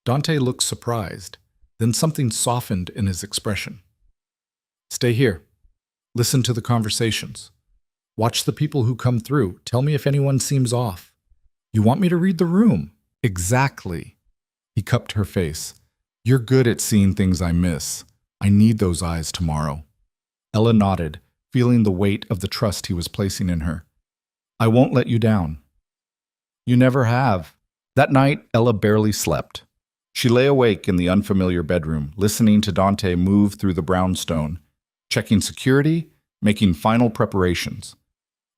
Speaker 1: Dante looked surprised, then something softened in his expression. "Stay here. Listen to the conversations. Watch the people who come through. Tell me if anyone seems off. You want me to read the room?" "Exactly." He cupped her face. "You're good at seeing things I miss. I need those eyes tomorrow." Ella nodded, feeling the weight of the trust he was placing in her. "I won't let you down." "You never have." That night, Ella barely slept. She lay awake in the unfamiliar bedroom, listening to Dante move through the brownstone, checking security, making final preparations.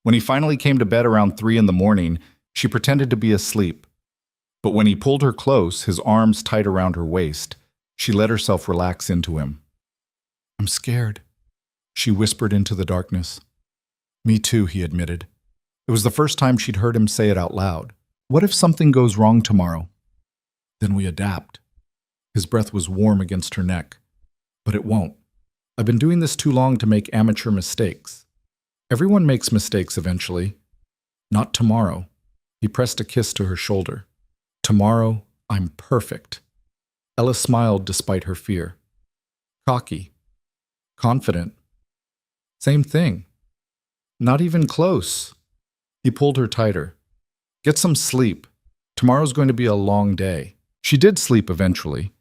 Speaker 1: When he finally came to bed around 3 in the morning, she pretended to be asleep. But when he pulled her close, his arms tight around her waist, she let herself relax into him. "I'm scared," she whispered into the darkness. "Me too," he admitted. It was the first time she'd heard him say it out loud. "What if something goes wrong tomorrow?" "Then we adapt." His breath was warm against her neck. "But it won't. I've been doing this too long to make amateur mistakes. Everyone makes mistakes eventually. Not tomorrow." He pressed a kiss to her shoulder. "Tomorrow, I'm perfect." Ella smiled despite her fear. "Cocky. Confident. Same thing. Not even close." He pulled her tighter. "Get some sleep. Tomorrow's going to be a long day." She did sleep eventually,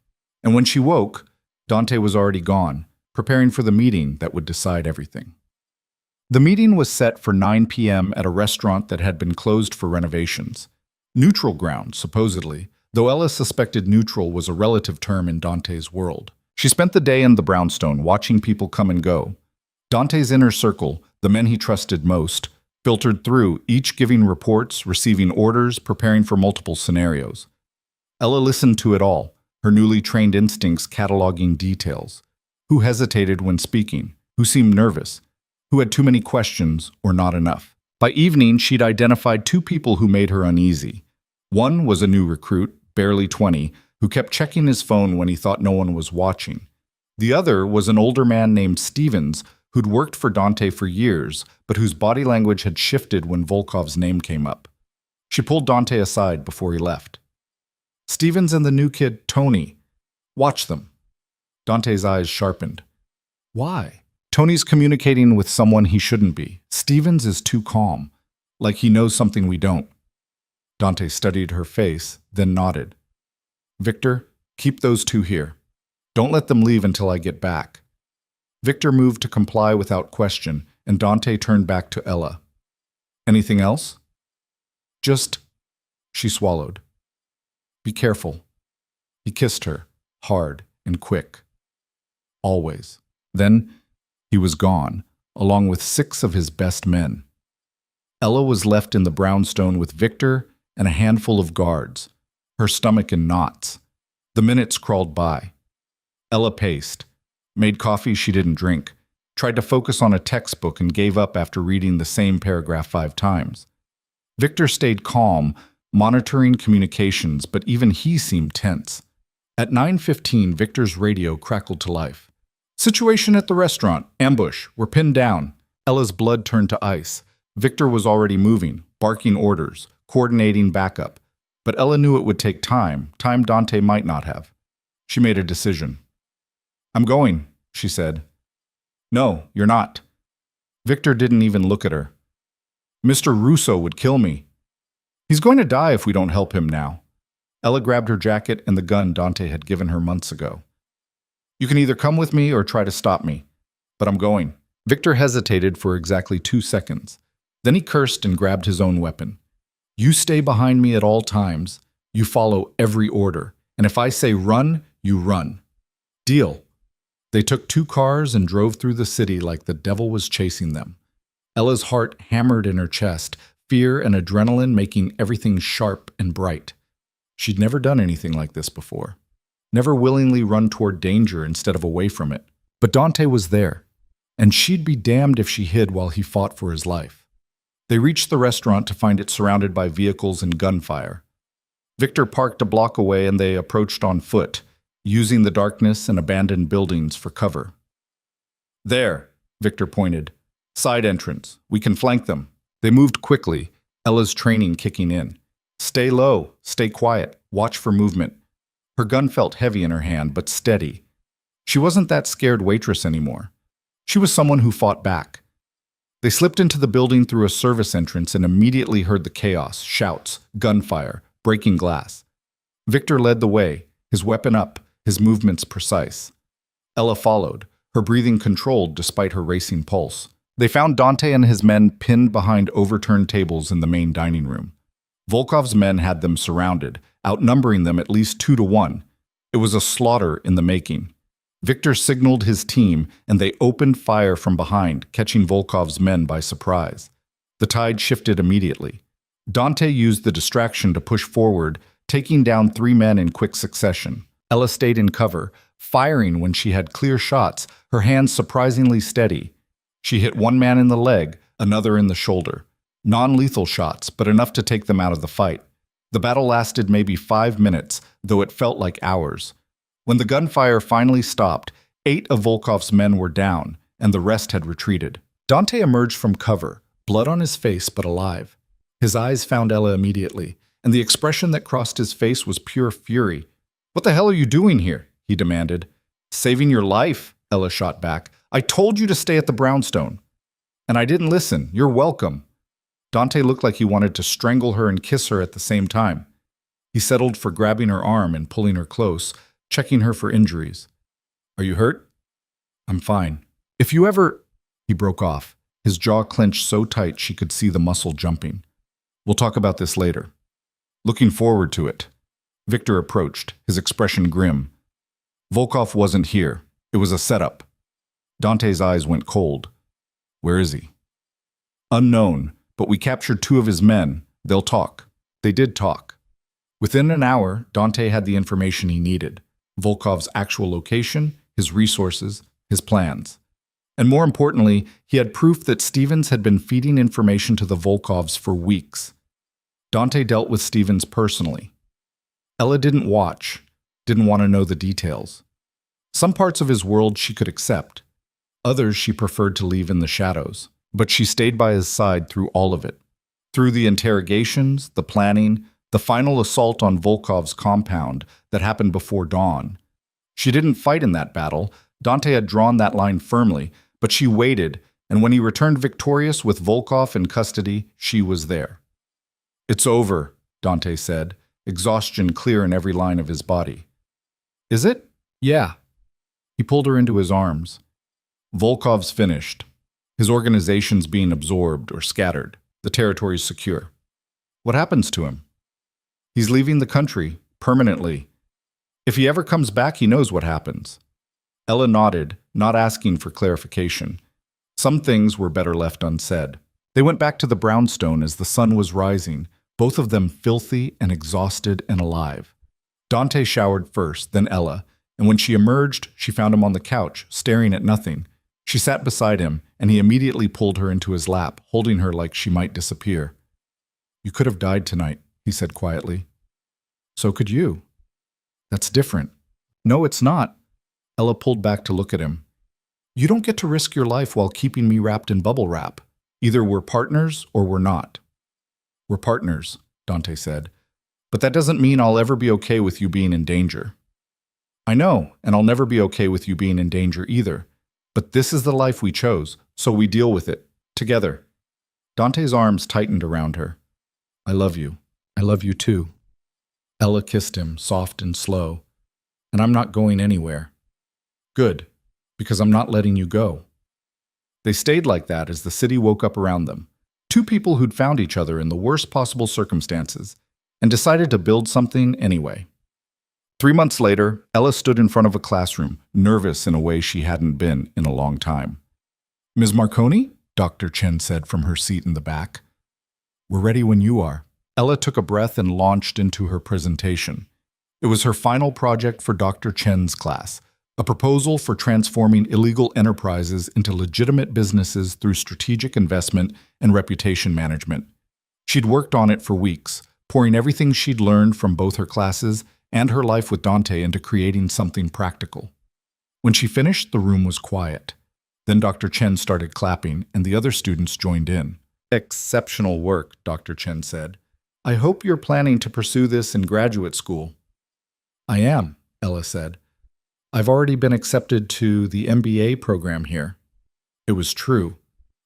Speaker 1: and when she woke, Dante was already gone, preparing for the meeting that would decide everything. The meeting was set for 9 p.m. at a restaurant that had been closed for renovations. Neutral ground, supposedly, though Ella suspected neutral was a relative term in Dante's world. She spent the day in the brownstone, watching people come and go. Dante's inner circle, the men he trusted most, filtered through, each giving reports, receiving orders, preparing for multiple scenarios. Ella listened to it all, her newly trained instincts cataloging details. Who hesitated when speaking? Who seemed nervous? Who had too many questions or not enough? By evening, she'd identified 2 people who made her uneasy. One was a new recruit, barely 20, who kept checking his phone when he thought no one was watching. The other was an older man named Stevens, who'd worked for Dante for years, but whose body language had shifted when Volkov's name came up. She pulled Dante aside before he left. "Stevens and the new kid, Tony. Watch them." Dante's eyes sharpened. "Why?" "Tony's communicating with someone he shouldn't be. Stevens is too calm, like he knows something we don't." Dante studied her face, then nodded. "Victor, keep those 2 here. Don't let them leave until I get back." Victor moved to comply without question, and Dante turned back to Ella. "Anything else?" "Just," she swallowed. "Be careful." He kissed her, hard and quick. Always. Then he was gone, along with 6 of his best men. Ella was left in the brownstone with Victor and a handful of guards, her stomach in knots. The minutes crawled by. Ella paced, made coffee she didn't drink, tried to focus on a textbook and gave up after reading the same paragraph 5 times. Victor stayed calm, monitoring communications, but even he seemed tense. At 9:15, Victor's radio crackled to life. "Situation at the restaurant. Ambush. We're pinned down." Ella's blood turned to ice. Victor was already moving, barking orders, coordinating backup. But Ella knew it would take time Dante might not have. She made a decision. "I'm going," she said. "No, you're not." Victor didn't even look at her. "Mr. Russo would kill me. He's going to die if we don't help him now." Ella grabbed her jacket and the gun Dante had given her months ago. "You can either come with me or try to stop me, but I'm going." Victor hesitated for exactly 2 seconds. Then he cursed and grabbed his own weapon. "You stay behind me at all times. You follow every order. And if I say run, you run. Deal." They took 2 cars and drove through the city like the devil was chasing them. Ella's heart hammered in her chest, fear and adrenaline making everything sharp and bright. She'd never done anything like this before. Never willingly run toward danger instead of away from it. But Dante was there, and she'd be damned if she hid while he fought for his life. They reached the restaurant to find it surrounded by vehicles and gunfire. Victor parked a block away and they approached on foot, using the darkness and abandoned buildings for cover. There, Victor pointed. Side entrance. We can flank them. They moved quickly, Ella's training kicking in. Stay low, stay quiet, watch for movement. Her gun felt heavy in her hand, but steady. She wasn't that scared waitress anymore. She was someone who fought back. They slipped into the building through a service entrance and immediately heard the chaos, shouts, gunfire, breaking glass. Victor led the way, his weapon up, his movements precise. Ella followed, her breathing controlled despite her racing pulse. They found Dante and his men pinned behind overturned tables in the main dining room. Volkov's men had them surrounded, outnumbering them at least 2-1. It was a slaughter in the making. Victor signaled his team, and they opened fire from behind, catching Volkov's men by surprise. The tide shifted immediately. Dante used the distraction to push forward, taking down 3 men in quick succession. Ella stayed in cover, firing when she had clear shots, her hands surprisingly steady. She hit 1 man in the leg, another in the shoulder. Non-lethal shots, but enough to take them out of the fight. The battle lasted maybe 5 minutes, though it felt like hours. When the gunfire finally stopped, 8 of Volkov's men were down, and the rest had retreated. Dante emerged from cover, blood on his face but alive. His eyes found Ella immediately, and the expression that crossed his face was pure fury. "What the hell are you doing here?" he demanded. "Saving your life," Ella shot back. "I told you to stay at the brownstone." "And I didn't listen. You're welcome." Dante looked like he wanted to strangle her and kiss her at the same time. He settled for grabbing her arm and pulling her close, checking her for injuries. "Are you hurt?" "I'm fine. If you ever—" He broke off, his jaw clenched so tight she could see the muscle jumping. "We'll talk about this later." Looking forward to it. Victor approached, his expression grim. Volkov wasn't here. It was a setup. Dante's eyes went cold. "Where is he?" "Unknown, but we captured 2 of his men. They'll talk." They did talk. Within an hour, Dante had the information he needed. Volkov's actual location, his resources, his plans. And more importantly, he had proof that Stevens had been feeding information to the Volkovs for weeks. Dante dealt with Stevens personally. Ella didn't watch, didn't want to know the details. Some parts of his world she could accept. Others she preferred to leave in the shadows. But she stayed by his side through all of it. Through the interrogations, the planning, the final assault on Volkov's compound that happened before dawn. She didn't fight in that battle. Dante had drawn that line firmly, but she waited, and when he returned victorious with Volkov in custody, she was there. "It's over," Dante said, exhaustion clear in every line of his body. "Is it?" "Yeah." He pulled her into his arms. "Volkov's finished. His organization's being absorbed or scattered. The territory's secure. What happens to him?" "He's leaving the country, permanently. If he ever comes back, he knows what happens." Ella nodded, not asking for clarification. Some things were better left unsaid. They went back to the brownstone as the sun was rising, both of them filthy and exhausted and alive. Dante showered first, then Ella, and when she emerged, she found him on the couch, staring at nothing. She sat beside him, and he immediately pulled her into his lap, holding her like she might disappear. "You could have died tonight," he said quietly. "So could you." "That's different." "No, it's not." Ella pulled back to look at him. "You don't get to risk your life while keeping me wrapped in bubble wrap. Either we're partners or we're not." "We're partners," Dante said. "But that doesn't mean I'll ever be okay with you being in danger." "I know, and I'll never be okay with you being in danger either. But this is the life we chose, so we deal with it, together." Dante's arms tightened around her. "I love you. I love you too." Ella kissed him, soft and slow. "And I'm not going anywhere." "Good, because I'm not letting you go." They stayed like that as the city woke up around them. 2 people who'd found each other in the worst possible circumstances and decided to build something anyway. 3 months later, Ella stood in front of a classroom, nervous in a way she hadn't been in a long time. "Ms. Marconi?" Dr. Chen said from her seat in the back. "We're ready when you are." Ella took a breath and launched into her presentation. It was her final project for Dr. Chen's class, a proposal for transforming illegal enterprises into legitimate businesses through strategic investment and reputation management. She'd worked on it for weeks, pouring everything she'd learned from both her classes and her life with Dante into creating something practical. When she finished, the room was quiet. Then Dr. Chen started clapping, and the other students joined in. Exceptional work, Dr. Chen said. I hope you're planning to pursue this in graduate school. I am, Ella said. I've already been accepted to the MBA program here. It was true.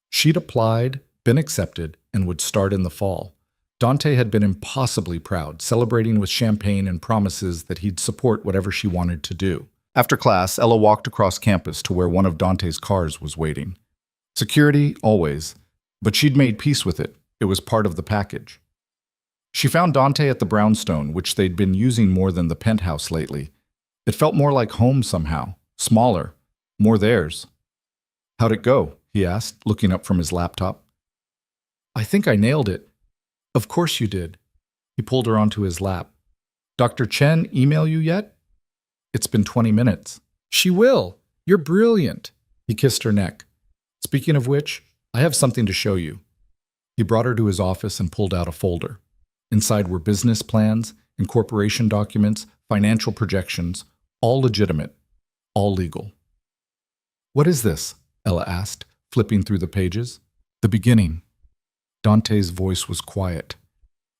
Speaker 1: She'd applied, been accepted, and would start in the fall. Dante had been impossibly proud, celebrating with champagne and promises that he'd support whatever she wanted to do. After class, Ella walked across campus to where one of Dante's cars was waiting. Security, always, but she'd made peace with it. It was part of the package. She found Dante at the brownstone, which they'd been using more than the penthouse lately. It felt more like home somehow, smaller, more theirs. How'd it go? He asked, looking up from his laptop. I think I nailed it. Of course you did. He pulled her onto his lap. Dr. Chen email you yet? It's been 20 minutes. She will. You're brilliant. He kissed her neck. Speaking of which, I have something to show you. He brought her to his office and pulled out a folder. Inside were business plans, incorporation documents, financial projections, all legitimate, all legal. What is this? Ella asked, flipping through the pages. The beginning. Dante's voice was quiet.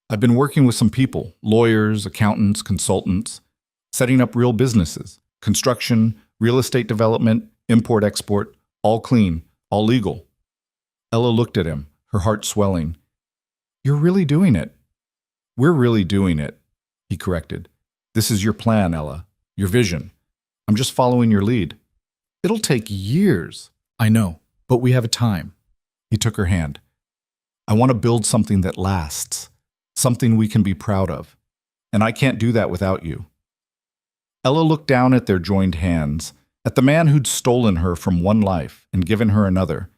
Speaker 1: I've been working with some people, lawyers, accountants, consultants, setting up real businesses, construction, real estate development, import-export, all clean, all legal. Ella looked at him, her heart swelling. You're really doing it. We're really doing it, he corrected. This is your plan, Ella, your vision. I'm just following your lead. It'll take years. I know, but we have a time. He took her hand. I want to build something that lasts, something we can be proud of, and I can't do that without you. Ella looked down at their joined hands, at the man who'd stolen her from one life and given her another,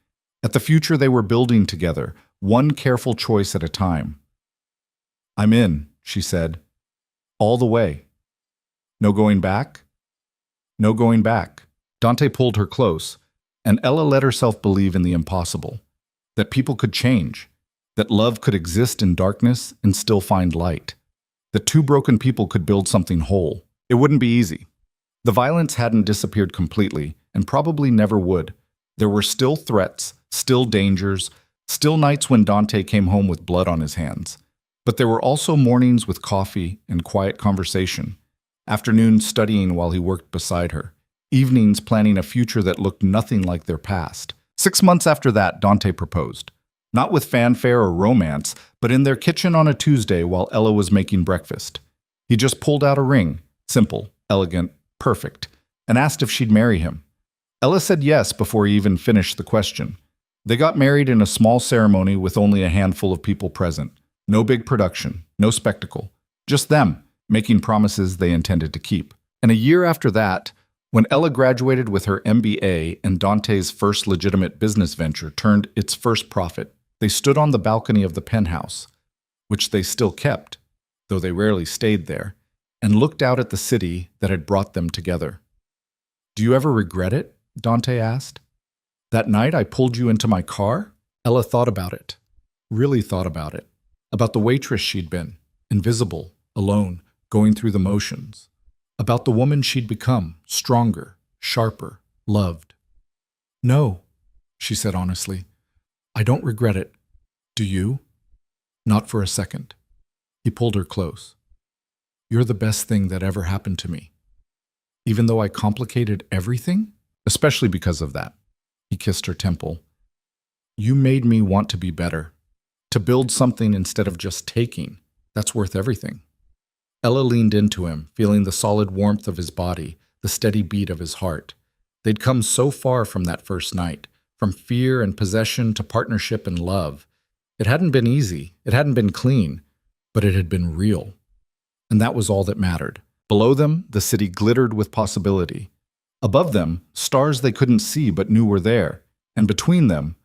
Speaker 1: at the future they were building together, one careful choice at a time. I'm in, she said, all the way. No going back? No going back. Dante pulled her close, and Ella let herself believe in the impossible, that people could change, that love could exist in darkness and still find light, that two broken people could build something whole. It wouldn't be easy. The violence hadn't disappeared completely, and probably never would. There were still threats, still dangers, still nights when Dante came home with blood on his hands. But there were also mornings with coffee and quiet conversation, afternoons studying while he worked beside her, evenings planning a future that looked nothing like their past. 6 months after that, Dante proposed. Not with fanfare or romance, but in their kitchen on a Tuesday while Ella was making breakfast. He just pulled out a ring, simple, elegant, perfect, and asked if she'd marry him. Ella said yes before he even finished the question. They got married in a small ceremony with only a handful of people present. No big production, no spectacle, just them making promises they intended to keep. And a year after that, when Ella graduated with her MBA and Dante's first legitimate business venture turned its first profit, they stood on the balcony of the penthouse, which they still kept, though they rarely stayed there, and looked out at the city that had brought them together. Do you ever regret it? Dante asked. That night I pulled you into my car? Ella thought about it, really thought about it. About the waitress she'd been, invisible, alone, going through the motions. About the woman she'd become, stronger, sharper, loved. No, she said honestly. I don't regret it. Do you? Not for a second. He pulled her close. You're the best thing that ever happened to me. Even though I complicated everything, especially because of that. He kissed her temple. You made me want to be better. To build something instead of just taking, that's worth everything. Ella leaned into him, feeling the solid warmth of his body, the steady beat of his heart. They'd come so far from that first night, from fear and possession to partnership and love. It hadn't been easy, it hadn't been clean, but it had been real. And that was all that mattered. Below them, the city glittered with possibility. Above them, stars they couldn't see but knew were there. And between them,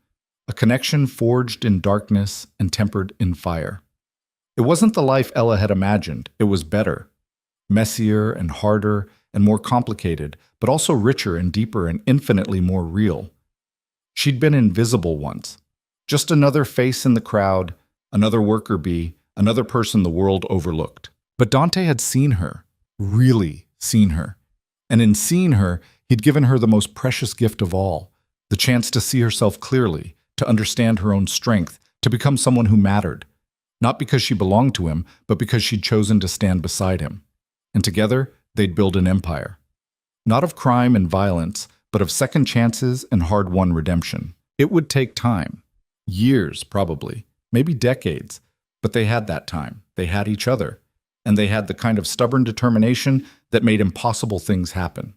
Speaker 1: a connection forged in darkness and tempered in fire. It wasn't the life Ella had imagined. It was better. Messier and harder and more complicated, but also richer and deeper and infinitely more real. She'd been invisible once. Just another face in the crowd, another worker bee, another person the world overlooked. But Dante had seen her, really seen her. And in seeing her, he'd given her the most precious gift of all, The chance to see herself clearly, to understand her own strength, to become someone who mattered. Not because she belonged to him, but because she'd chosen to stand beside him. And together, they'd build an empire. Not of crime and violence, but of second chances and hard-won redemption. It would take time. Years, probably. Maybe decades. But they had that time. They had each other. And they had the kind of stubborn determination that made impossible things happen.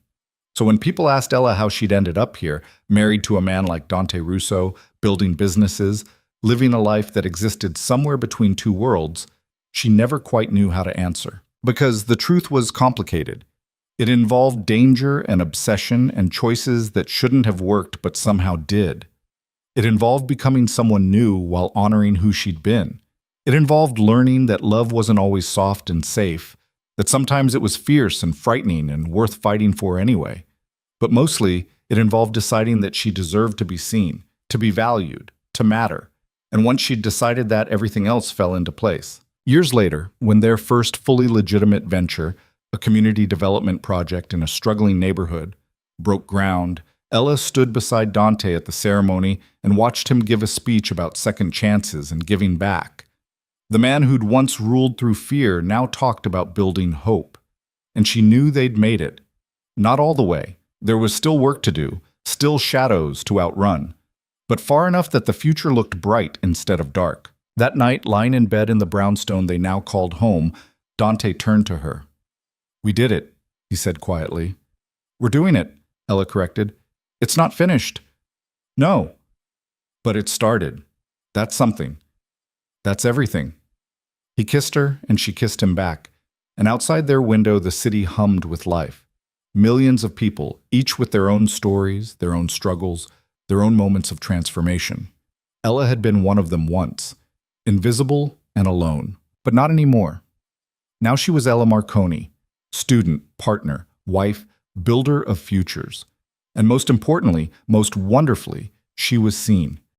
Speaker 1: So when people asked Ella how she'd ended up here, married to a man like Dante Russo, building businesses, living a life that existed somewhere between two worlds, she never quite knew how to answer. Because the truth was complicated. It involved danger and obsession and choices that shouldn't have worked but somehow did. It involved becoming someone new while honoring who she'd been. It involved learning that love wasn't always soft and safe, that sometimes it was fierce and frightening and worth fighting for anyway. But mostly, it involved deciding that she deserved to be seen, to be valued, to matter. And once she'd decided that, everything else fell into place. Years later, when their first fully legitimate venture, a community development project in a struggling neighborhood, broke ground, Ella stood beside Dante at the ceremony and watched him give a speech about second chances and giving back. The man who'd once ruled through fear now talked about building hope. And she knew they'd made it. Not all the way. There was still work to do, still shadows to outrun. But far enough that the future looked bright instead of dark. That night, lying in bed in the brownstone they now called home, Dante turned to her. "We did it," he said quietly. "We're doing it," Ella corrected. "It's not finished." "No." "But it started. That's something. That's everything." He kissed her, and she kissed him back. And outside their window, the city hummed with life. Millions of people, each with their own stories, their own struggles, their own moments of transformation. Ella had been one of them once, invisible and alone, but not anymore. Now she was Ella Marconi, student, partner, wife, builder of futures. And most importantly, most wonderfully, she was seen.